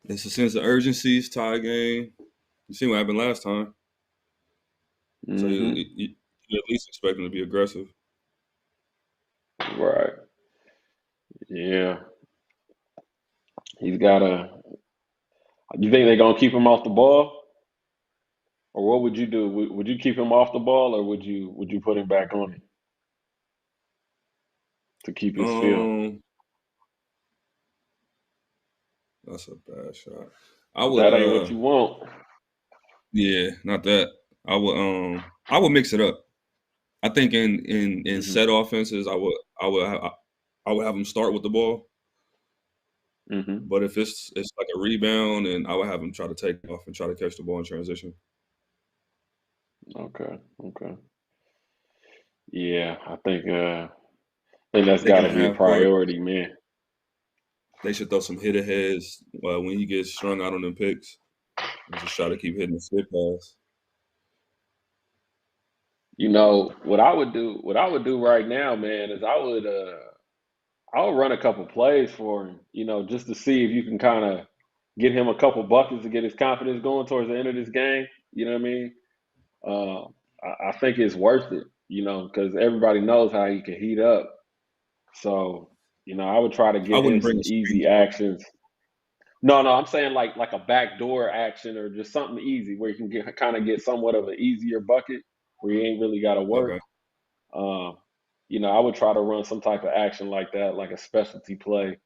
It's a sense of urgency. It's tie game. You see what happened last time. Mm-hmm. So you at least expect him to be aggressive. Right. Yeah. He's got a. You think they're gonna keep him off the ball, or what would you do? Would you keep him off the ball, or would you put him back on it to keep his feel? That's a bad shot. I would. That ain't what you want. Yeah, not that. I would mix it up. I think in set offenses, I would have them start with the ball. But if it's like a rebound, and I would have them try to take off and try to catch the ball in transition. Okay. Yeah, I think that's They got can to be a half court. priority, man. They should throw some hit aheads when he gets strung out on them picks, and just try to keep hitting the skip pass. You know what I would do? What I would do right now, man, is I would run a couple plays for him. You know, just to see if you can kind of get him a couple buckets to get his confidence going towards the end of this game. You know what I mean? Uh, I think it's worth it. You know, because everybody knows how he can heat up. So, you know, I would try to I get him wouldn't bring some a screen. easy actions. No, I'm saying like a backdoor action or just something easy where you can get somewhat of an easier bucket where you ain't really got to work. Okay. You know, I would try to run some type of action like that, like a specialty play,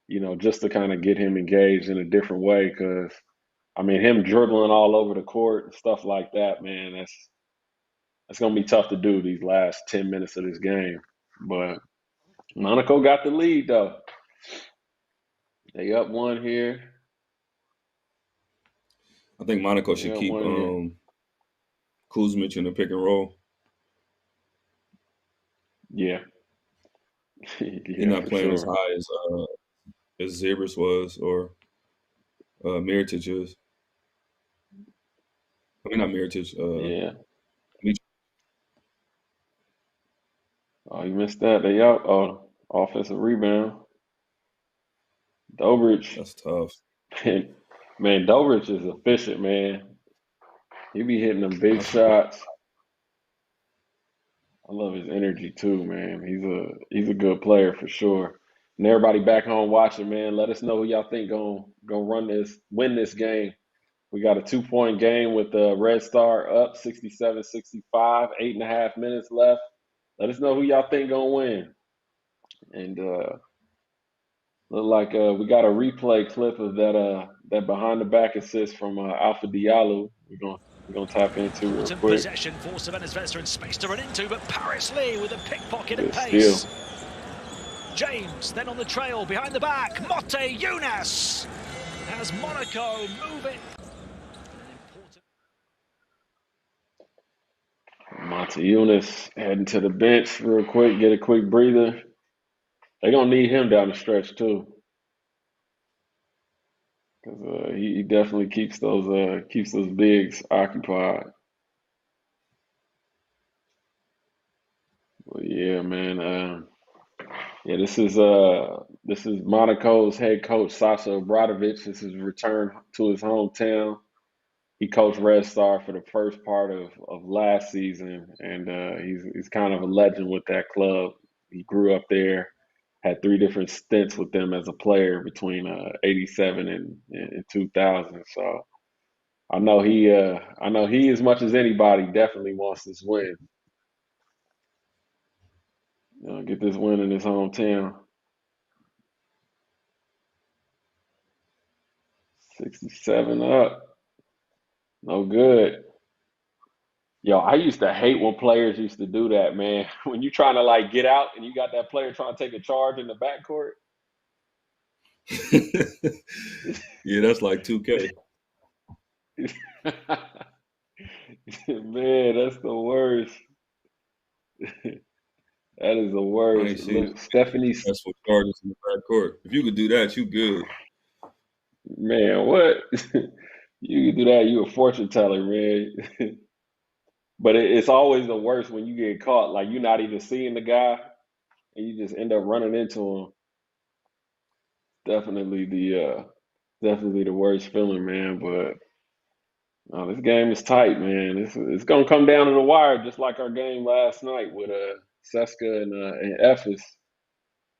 you know, just to kind of get him engaged in a different way. Because I mean, him dribbling all over the court and stuff like that, man, that's gonna be tough to do these last 10 minutes of this game. But Monaco got the lead though. They up one here. I think Monaco They should up keep one here. Kuzmic in the pick and roll. Yeah. He's not for playing as sure. high as Zabris was or Mirotic is. I mean, not Mirotic. Yeah. Oh, you missed that. They out. Oh, offensive rebound. Dobrich. That's tough. Man, Dobrich is efficient, man. He be hitting them big shots. I love his energy too, man. He's a good player for sure. And everybody back home watching, man, let us know who y'all think gonna win this game. We got a 2-point game with the Red Star up 67-65, 8.5 minutes left. Let us know who y'all think gonna win. And look like we got a replay clip of that behind the back assist from Alpha Diallo. We're gonna tap into real quick. Possession for Crvena Zvezda and space to run into, but Paris Lee with a pickpocket of Good pace. steal. James then on the trail behind the back. Motte Younes as Monaco move it. Monte Younes heading to the bench real quick, get a quick breather. They're gonna need him down the stretch too, because he definitely keeps those bigs occupied. But yeah, man. Yeah, this is Monaco's head coach Sasha Obradovic. This is return to his hometown. He coached Red Star for the first part of last season, and he's kind of a legend with that club. He grew up there, had 3 different stints with them as a player between '87 and 2000. So I know he as much as anybody definitely wants this win. You know, get this win in his hometown. 67 up. No good. Yo, I used to hate when players used to do that, man. When you trying to like get out and you got that player trying to take a charge in the backcourt. Yeah, that's like 2K. Man, that's the worst. That is the worst. Look, Stephanie. Successful charges in the backcourt. If you could do that, you good. Man, what? You can do that. You a fortune teller, man. But it's always the worst when you get caught. Like you're not even seeing the guy, and you just end up running into him. Definitely the worst feeling, man. But this game is tight, man. It's gonna come down to the wire, just like our game last night with Seska and Ephes.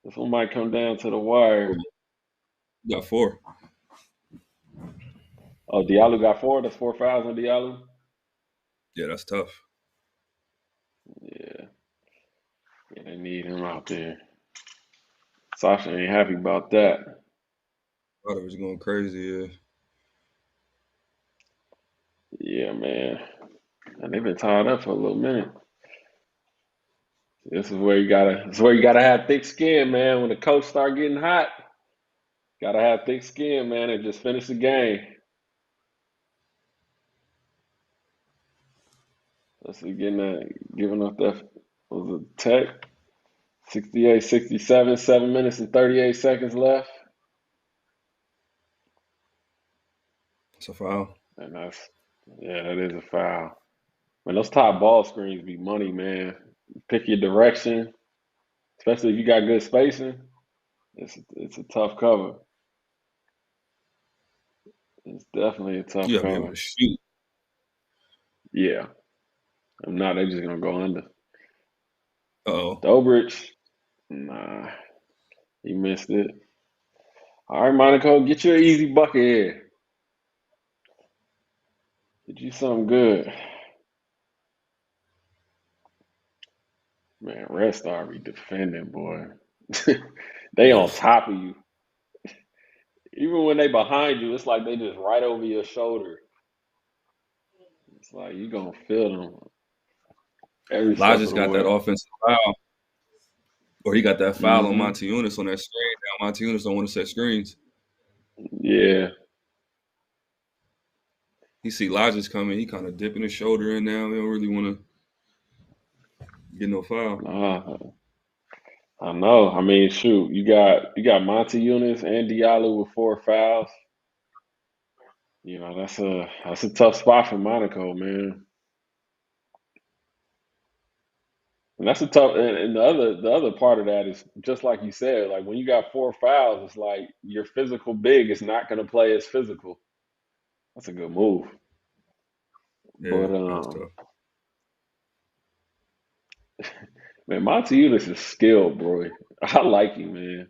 This one might come down to the wire. You got 4. Oh, Diallo got 4. That's 4 fouls on Diallo. Yeah, that's tough. Yeah, they need him out there. Sasha ain't happy about that. Thought it was going crazy, yeah. Yeah, man. And they've been tied up for a little minute. This is where you gotta have thick skin, man. When the coach start getting hot, gotta have thick skin, man, and just finish the game. Let's see, giving up that was a tech. 68, 67, 7 minutes and 38 seconds left. It's a foul. And that is a foul. Man, those top ball screens be money, man. Pick your direction, especially if you got good spacing. It's a tough cover. It's definitely a tough You gotta be able cover. to shoot. Yeah. If not, they're just gonna go under. Uh-oh. Dobrich, nah, he missed it. All right, Monaco, get you an easy bucket here. Get you something good. Man, Red Star be defending, boy. They on top of you. Even when they behind you, it's like they just right over your shoulder. It's like you gonna feel them every step of Lodge's the got way. that offensive foul. Or he got that foul on Mhm. Montejunas on that screen. Now Montejunas don't want to set screens. Yeah. He see Lodge's coming. He kind of dipping his shoulder in now. He don't really want to get no foul. I know. I mean, shoot, you got Montejunas and Diallo with 4 fouls. You know, that's a tough spot for Monaco, man. And that's a tough. And the other part of that is just like you said, like when you got 4 fouls, it's like your physical big is not going to play as physical. That's a good move. Yeah, But that was tough. man, Montejunas is skilled, bro. I like him, man.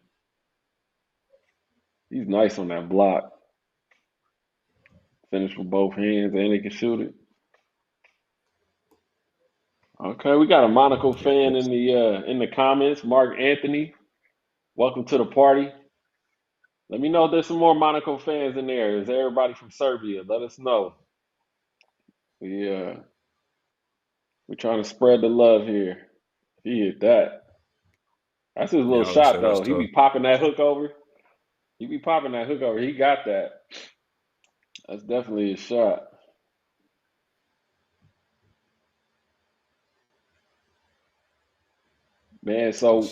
He's nice on that block. Finish with both hands, and he can shoot it. Okay, we got a Monaco fan in the comments. Mark Anthony, welcome to the party. Let me know if there's some more Monaco fans in there. Is everybody from Serbia? Let us know. We're trying to spread the love here. He hit that. That's his little Yeah, I was gonna shot say that's though. He tough. be popping that hook over. He got that. That's definitely a shot. Man, so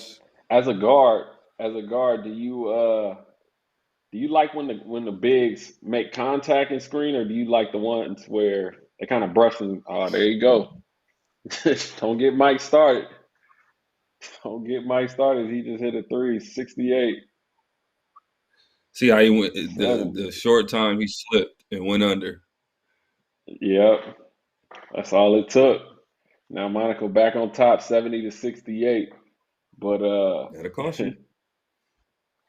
as a guard, do you like when the bigs make contact and screen, or do you like the ones where they kind of brush and there you go. Don't get Mike started. Don't get Mike started. He just hit a 3, 68. See how he went Seven. the short time he slipped and went under. Yep. That's all it took. Now Monaco back on top 70-68. But That'll cost you.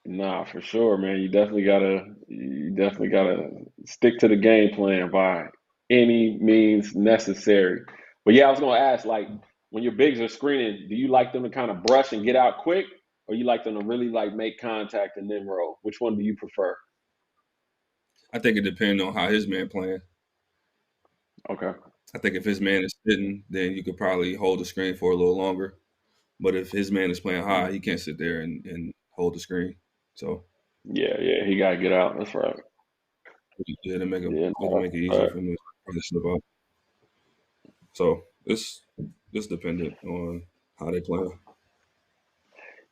nah, for sure, man. You definitely gotta stick to the game plan by any means necessary. But yeah, I was gonna ask, like, when your bigs are screening, do you like them to kind of brush and get out quick, or you like them to really like make contact and then roll? Which one do you prefer? I think it depends on how his man playing. Okay. I think if his man is sitting, then you could probably hold the screen for a little longer. But if his man is playing high, he can't sit there and hold the screen. So Yeah, he gotta get out. That's right. yeah, to make it no, make it easier for him to slip out. So it's dependent on how they play.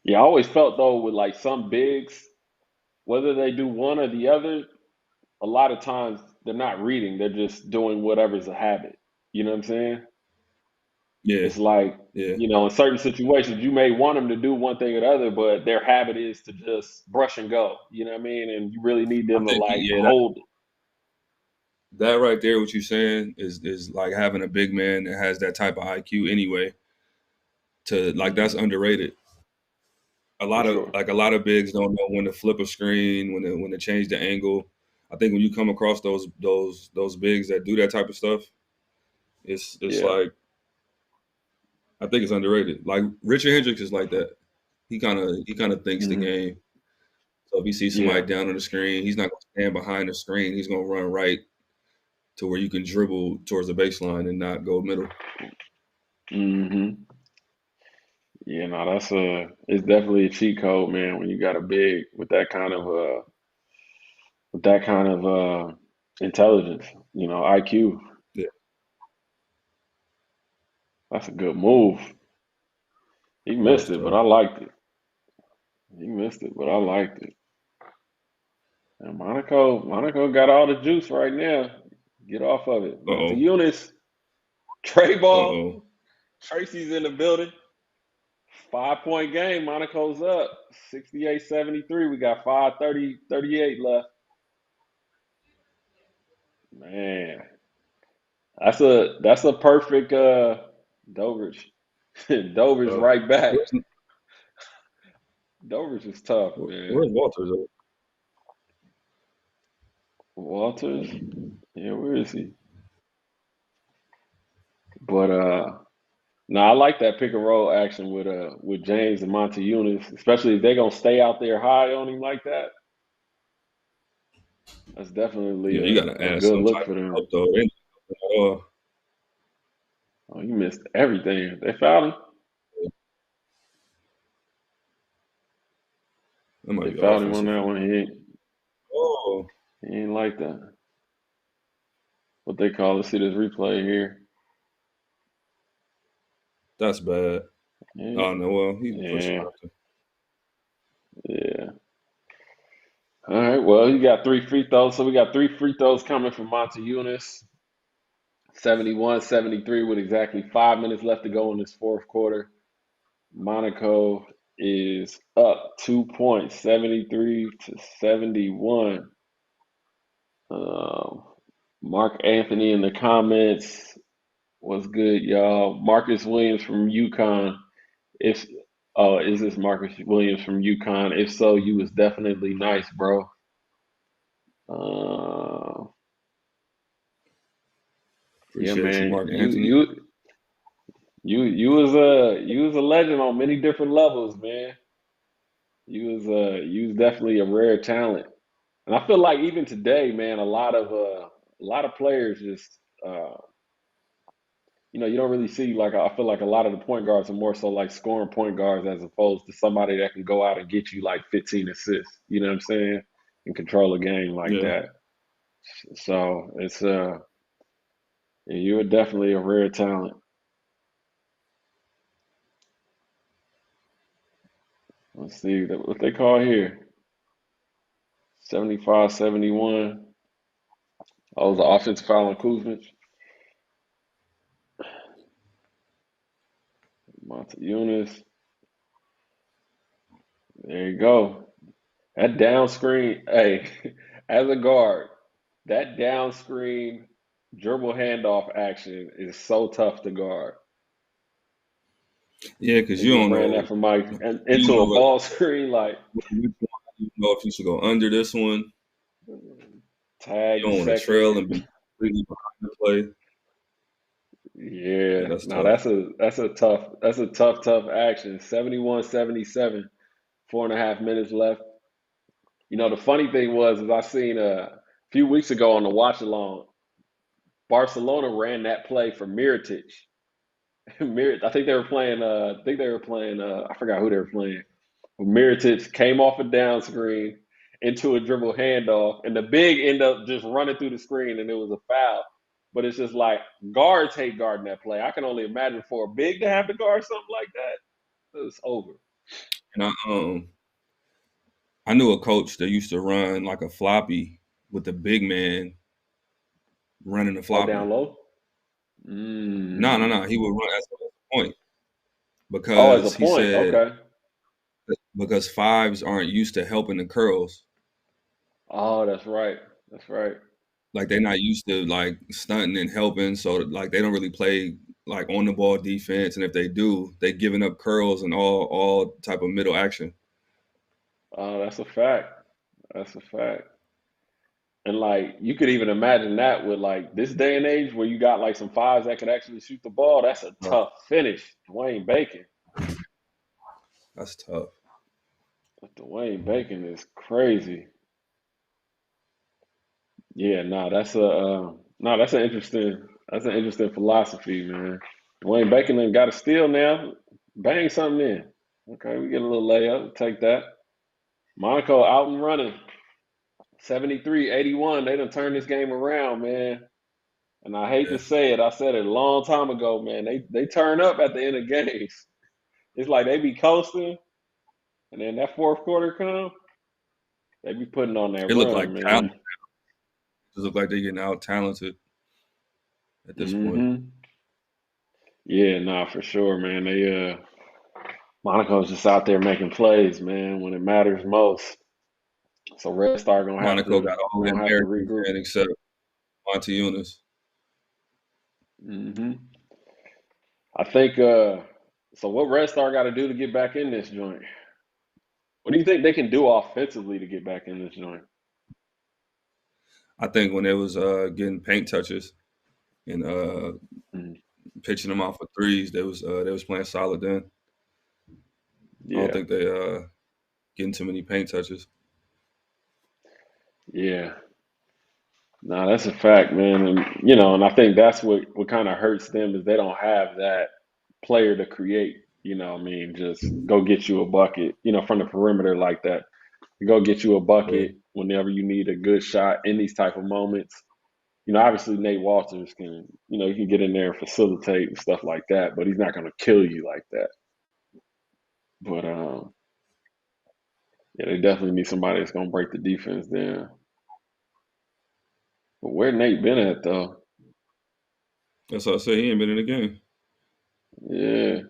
Yeah, I always felt though with like some bigs, whether they do one or the other, a lot of times they're not reading, they're just doing whatever's a habit. You know what I'm saying? Yeah, It's like, yeah. in certain situations, you may want them to do one thing or the other, but their habit is to just brush and go. You know what I mean? And you really need them to think, like yeah, hold it. that right there, what you're saying is like having a big man that has that type of IQ anyway. That's underrated. A lot of bigs don't know when to flip a screen, when to change the angle. I think when you come across those bigs that do that type of stuff, it's like, I think it's underrated. Like Richard Hendricks is like that. He kind of thinks the game. So if he sees somebody down on the screen, he's not going to stand behind the screen. He's going to run right to where you can dribble towards the baseline and not go middle. Mm-hmm. Yeah, no, it's definitely a cheat code, man, when you got a big with that kind of intelligence, IQ. Yeah. That's a good move. He missed it, but I liked it. He missed it, but I liked it. And Monaco got all the juice right now. Get off of it. To Eunice, Trey ball. Tracy's in the building. 5-point game. Monaco's up 68-73. We got 5:38 left. Man, that's a perfect Doverage. Doverage right back. Doverage is tough, man. Where's Walters at? Walters? Yeah, where is he? But I like that pick and roll action with James and Monty Eunice, especially if they're gonna stay out there high on him like that. That's definitely you gotta a add good some look type for them. of help, though. Oh, you missed everything. They fouled him. They fouled him on that one. He ain't like that. What they call it? See this replay here. That's bad. Yeah. Oh no, well he pushed Yeah. All right. Well, you got 3 free throws, so we got 3 free throws coming from Monty Eunice. 71-73 with exactly 5 minutes left to go in this fourth quarter. Monaco is up 2 points, 73-71. Mark Anthony in the comments. What's good, y'all? Marcus Williams from UConn. Is this Marcus Williams from UConn? If so, you was definitely nice, bro. Appreciate yeah, man. you, Mark Anthony. You was a legend on many different levels, man. You was definitely a rare talent, and I feel like even today, man, a lot of players just you don't really see, like, I feel like a lot of the point guards are more so like scoring point guards as opposed to somebody that can go out and get you like 15 assists. You know what I'm saying? And control a game like that. So it's you were definitely a rare talent. Let's see what they call here. 75-71. Oh, it was an offensive foul on Kuzmic. Monty Eunice. There you go. That down screen, hey, as a guard, that down screen dribble handoff action is so tough to guard. Yeah, because you don't ran know that from Mike into a ball screen, like you know if you should go under this one. Tag. You don't want to trail and be completely behind the play. Yeah, that's no, tough. that's a tough action. 71-77, 4.5 minutes left. The funny thing was I seen a few weeks ago on the Watchalong, Barcelona ran that play for Mirotic. I think they were playing. I forgot who they were playing. Mirotic came off a down screen into a dribble handoff, and the big ended up just running through the screen, and it was a foul. But it's just like guards hate guarding that play. I can only imagine for a big to have to guard something like that. It's over. And I knew a coach that used to run like a floppy with the big man running the floppy. Down low? No. He would run as a point because as a point. He said, okay. Because fives aren't used to helping the curls. Oh, that's right. That's right. Like they're not used to like stunting and helping, so like they don't really play like on the ball defense, and if they do, they giving up curls and all type of middle action. Oh, that's a fact. That's a fact. And like you could even imagine that with like this day and age where you got like some fives that could actually shoot the ball. That's a tough finish. Dwayne Bacon. That's tough. Dwayne Bacon is crazy. Yeah, no, that's a No, that's an interesting philosophy, man. Dwayne Bacon done got a steal now. Bang something in. Okay, we get a little layup. Take that. Monaco out and running. 73-81. They done turned this game around, man. And I hate Yeah. to say it. I said it a long time ago, man. They turn up at the end of games. It's like they be coasting, and then that fourth quarter come, they be putting on that It looked like run, man. talent. It looked like they're getting out talented at this point. Yeah, nah, for sure, man. They Monaco's just out there making plays, man, when it matters most. So Red Star Monaco got all the gonna have to Americans regroup. in except Montezumas. I think so what Red Star got to do to get back in this joint? What do you think they can do offensively to get back in this joint? I think when they was getting paint touches and pitching them off for threes, they was playing solid then. Yeah. I don't think they getting too many paint touches. Yeah. No, that's a fact, man. And and I think that's what kind of hurts them is they don't have that player to create, just go get you a bucket, from the perimeter like that. Go get you a bucket whenever you need a good shot in these type of moments. Obviously Nate Walters can, he can get in there and facilitate and stuff like that, but he's not going to kill you like that. But yeah, they definitely need somebody that's going to break the defense down. But where Nate been at though? That's what I say. He ain't been in the game. Yeah.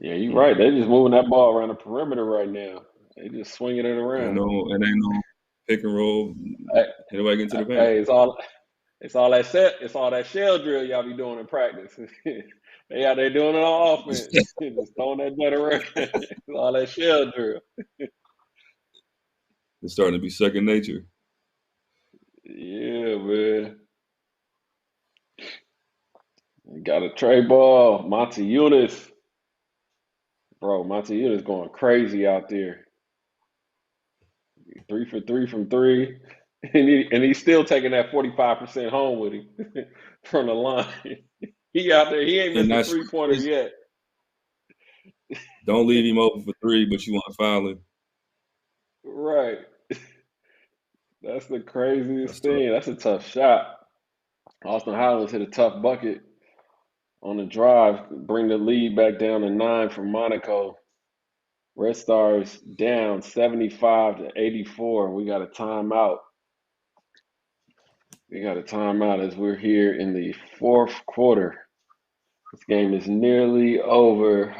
Yeah, you're right. They just moving that ball around the perimeter right now. They just swinging it around. And ain't no pick and roll. Hey, Anybody get into the paint? Hey, it's all that shell drill y'all be doing in practice. They out there doing it on offense. Just throwing that nut around. It's all that shell drill. It's starting to be second nature. Yeah, man. Got a tray ball. Monte Bro, Monte going crazy out there. 3 for 3 from 3. And he's still taking that 45% home with him from the line. He out there. He ain't missed a 3-pointer yet. Don't leave him open for 3, but you want to foul him. Right. That's the craziest thing. That's a tough shot. Austin Highlands hit a tough bucket on the drive, bring the lead back down to 9 for Monaco. Red Stars down 75-84. We got a timeout. As we're here in the fourth quarter. This game is nearly over.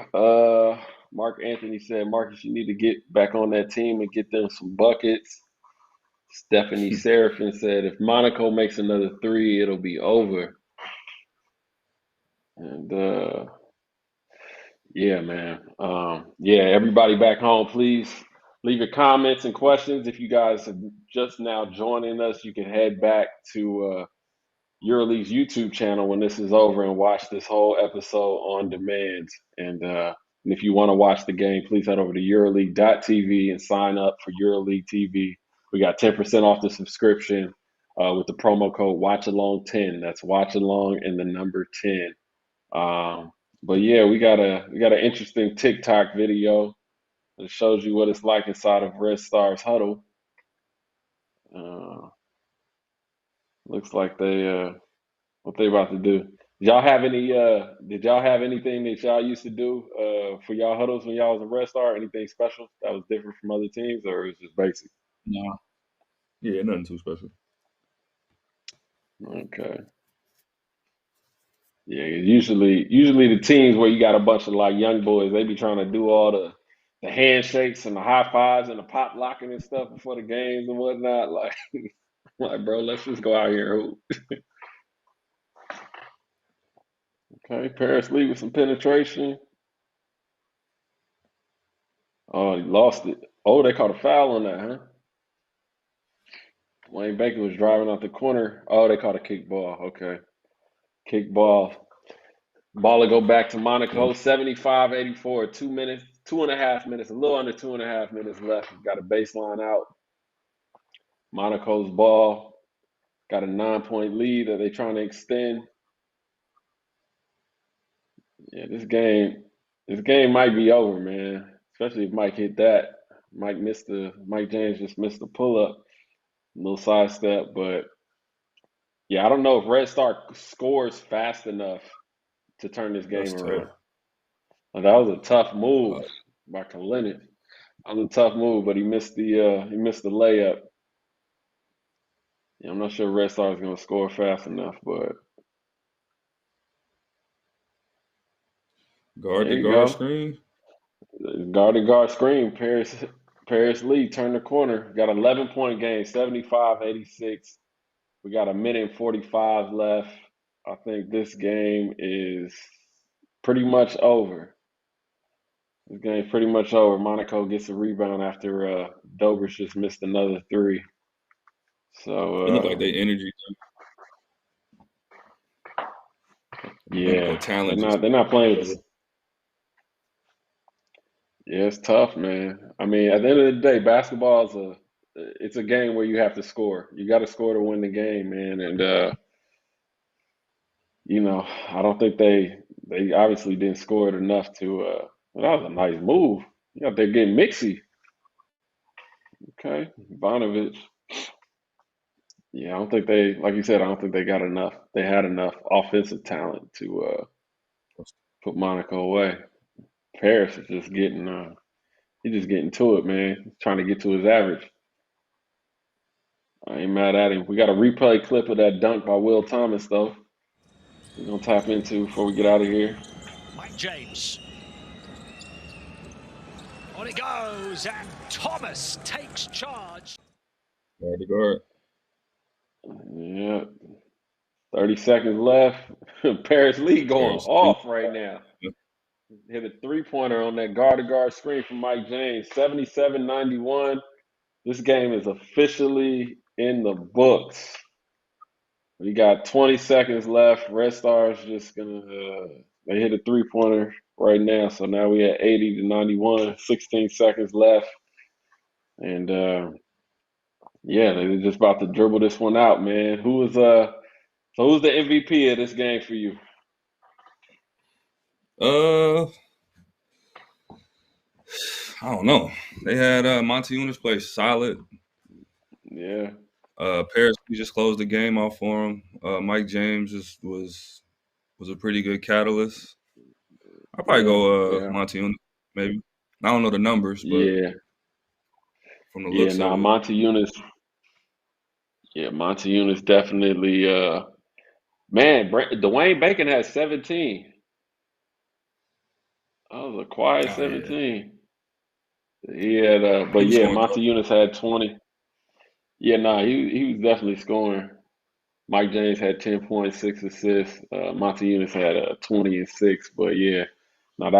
Mark Anthony said, Marcus, you need to get back on that team and get them some buckets. Stephanie Seraphin said, if Monaco makes another 3, it'll be over. And yeah, man. Everybody back home, please leave your comments and questions. If you guys are just now joining us, you can head back to EuroLeague's YouTube channel when this is over and watch this whole episode on demand. And if you want to watch the game, please head over to EuroLeague.tv and sign up for EuroLeague TV. We got 10% off the subscription with the promo code Watchalong10. That's Watchalong and the number 10. But yeah, we got an interesting TikTok video that shows you what it's like inside of Red Stars huddle. Looks like what they about to do. Did y'all have anything that y'all used to do for y'all huddles when y'all was a Red Star? Anything special that was different from other teams, or it was just basic? No. Yeah, nothing too special. Okay. Yeah, usually the teams where you got a bunch of like young boys, they be trying to do all the handshakes and the high fives and the pop locking and stuff before the games and whatnot. Like bro, let's just go out here and hoop. Okay, Paris Lee with some penetration. Oh, he lost it. Oh, they caught a foul on that, huh? Wayne Baker was driving out the corner. Oh, they caught a kick ball. Okay. Kick ball. Ball will go back to Monaco, 75-84, 2.5 minutes, a little under 2.5 minutes left. We've got a baseline out. Monaco's ball. Got a 9-point lead that they're trying to extend. Yeah, this game might be over, man. Especially if Mike hit that. Mike James just missed the pull-up, little sidestep, but yeah, I don't know if Red Star scores fast enough to turn this game That's around. tough. That was a tough move by Kalinic. That was a tough move, but he missed the layup. Yeah, I'm not sure Red Star is going to score fast enough, but Guard there to you guard go. screen. Guard to guard screen. Paris Lee turned the corner. Got an 11-point game, 75-86. We got a minute and 45 left. I think this game is pretty much over. This game's pretty much over. Monaco gets a rebound after Dobers just missed another three. So It looked like they energy. Yeah, talent. they're not playing with. Yeah, it's tough, man. I mean, at the end of the day, basketball it's a game where you have to score. You got to score to win the game, man. And I don't think they obviously didn't score it enough to. That was a nice move. You out there getting mixy. Okay, Ivanovic. Yeah, I don't think like you said, I don't think they got enough. They had enough offensive talent to put Monaco away. Paris is just getting. He's just getting to it, man. He's trying to get to his average. I ain't mad at him. We got a replay clip of that dunk by Will Thomas, though. We're going to tap into before we get out of here. Mike James. On it goes, and Thomas takes charge. Guard to guard. Yeah. 30 seconds left. Paris Lee going off right now. Hit a three-pointer on that guard-to-guard screen from Mike James. 77-91. This game is officially in the books. We got 20 seconds left. Red Star's just going to they hit a three-pointer right now. So now we at 80-91. 16 seconds left. And, they're just about to dribble this one out, man. Who's the MVP of this game for you? I don't know. They had Montezuma's play solid. Yeah. Paris just closed the game out for him. Mike James was a pretty good catalyst. I'd probably go Montezuma, maybe. I don't know the numbers, but from the looks of it. Montezuma's definitely man, Dwayne Bacon had 17. That was a quiet 17. Yeah. He had Montezuma's had 20. Yeah, he was definitely scoring. Mike James had 10 points, 6 assists. Montezuma's had 20 and 6. But yeah, that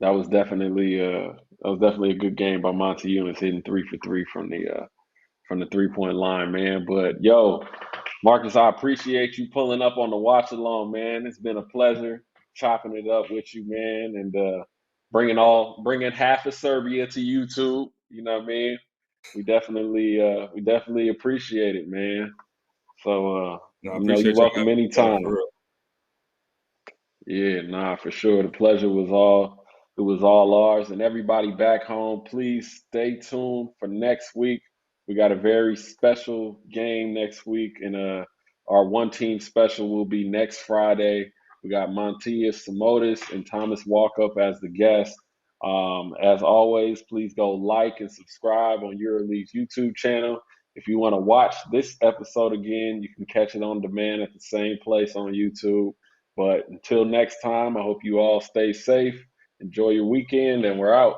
was definitely a good game by Montezuma's, hitting 3 for 3 from the 3-point line, man. But yo, Marcus, I appreciate you pulling up on the Watchalong, man. It's been a pleasure chopping it up with you, man, and bringing half of Serbia to YouTube. You know what I mean? We definitely appreciate it, man. So you're welcome anytime. Yeah, for sure. The pleasure was all ours. And everybody back home, please stay tuned for next week. We got a very special game next week, and our one-team special will be next Friday. We got Montias Simotis and Thomas Walkup as the guests. As always, please go like and subscribe on EuroLeague's YouTube channel. If you want to watch this episode again, you can catch it on demand at the same place on YouTube. But until next time, I hope you all stay safe. Enjoy your weekend, and we're out.